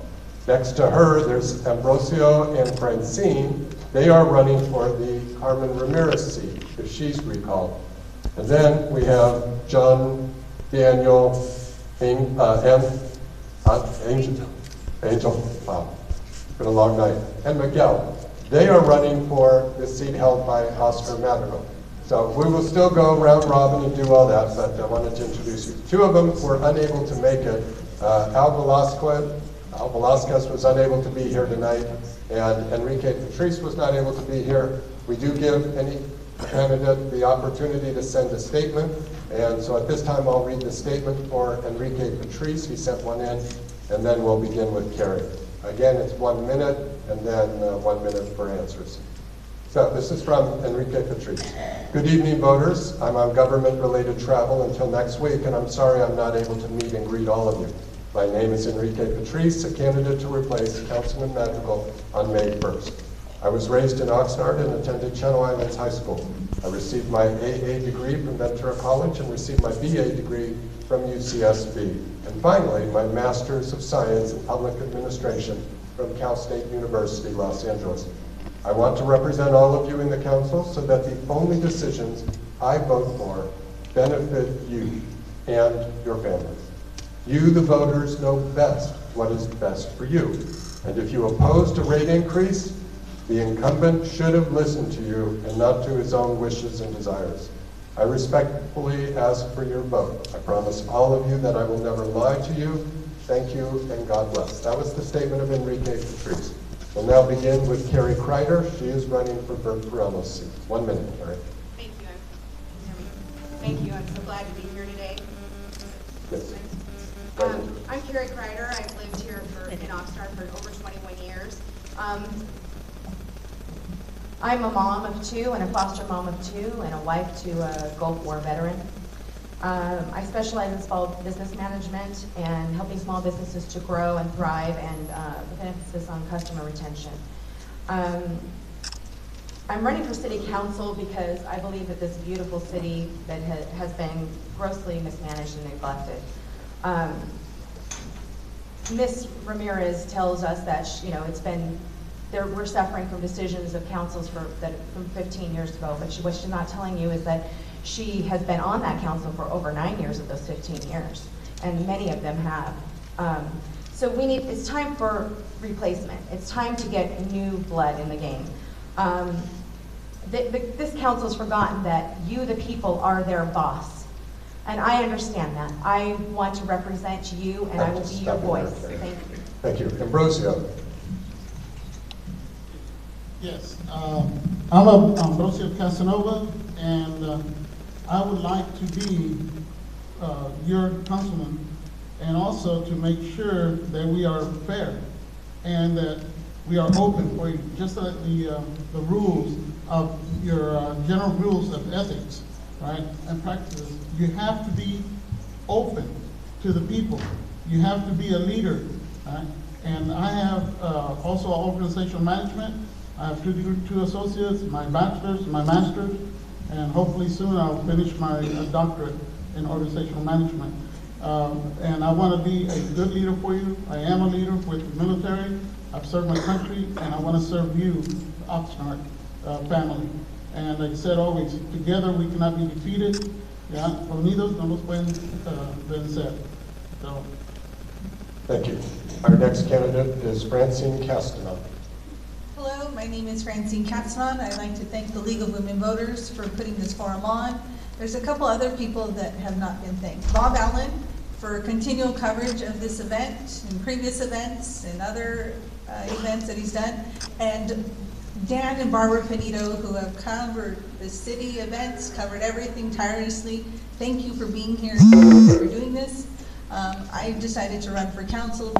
Next to her, there's Ambrosio and Francine. They are running for the Carmen Ramirez seat, if she's recalled. And then we have John Daniel Angel, wow, it's been a long night, and Miguel. They are running for the seat held by Oscar Madrigal. So we will still go round robin and do all that, but I wanted to introduce you. 2 of them were unable to make it. Al Velasquez was unable to be here tonight, and Enrique Patrice was not able to be here. We do give any candidate the opportunity to send a statement, and so at this time I'll read the statement for Enrique Patrice. He sent one in, and then we'll begin with Carrie. Again, it's 1 minute, and then 1 minute for answers. So this is from Enrique Patrice. Good evening, voters. I'm on government-related travel until next week, and I'm sorry I'm not able to meet and greet all of you. My name is Enrique Patrice, a candidate to replace Councilman Madrigal on May 1st. I was raised in Oxnard and attended Channel Islands High School. I received my AA degree from Ventura College and received my BA degree from UCSB. And finally, my Master's of Science in Public Administration from Cal State University, Los Angeles. I want to represent all of you in the council so that the only decisions I vote for benefit you and your families. You, the voters, know best what is best for you. And if you opposed a rate increase, the incumbent should have listened to you and not to his own wishes and desires. I respectfully ask for your vote. I promise all of you that I will never lie to you. Thank you and God bless. That was the statement of Enrique Patrice. We'll now begin with Carrie Kreider. She is running for Bert Perello's seat. 1 minute, Carrie. Thank you. Thank you. I'm so glad to be here today. Yes. I'm Carrie Kreider. I've lived here in Oxnard for over 21 years. I'm a mom of two and a foster mom of two and a wife to a Gulf War veteran. I specialize in small business management and helping small businesses to grow and thrive, and with an emphasis on customer retention. I'm running for city council because I believe that this beautiful city that has been grossly mismanaged and neglected. Ms. Ramirez tells us that we're suffering from decisions of councils from 15 years ago, but what she's not telling you is that she has been on that council for over 9 years of those 15 years, and many of them have. So it's time for replacement. It's time to get new blood in the game. This council's forgotten that you, the people, are their boss. And I understand that. I want to represent you, and I will be your voice. Thank you. Thank you. Ambrosio. Yes, I'm Ambrosio Casanova, and I would like to be your councilman, and also to make sure that we are fair and that we are open for you, just like the rules of your general rules of ethics, right, and practices. You have to be open to the people. You have to be a leader, right? And I have also organizational management. I have two associates, my bachelor's, my master's, and hopefully soon I'll finish my doctorate in organizational management. And I want to be a good leader for you. I am a leader with the military. I've served my country, and I want to serve you, the Oxnard family. And like I said always, together we cannot be defeated. Yeah, unidos no nos pueden vencer. So. Thank you. Our next candidate is Francine Castanon. Hello, my name is Francine Katzmann. I'd like to thank the League of Women Voters for putting this forum on. There's a couple other people that have not been thanked. Bob Allen for continual coverage of this event and previous events and other events that he's done. And Dan and Barbara Finito, who have covered the city events, covered everything tirelessly. Thank you for being here and for doing this. I decided to run for council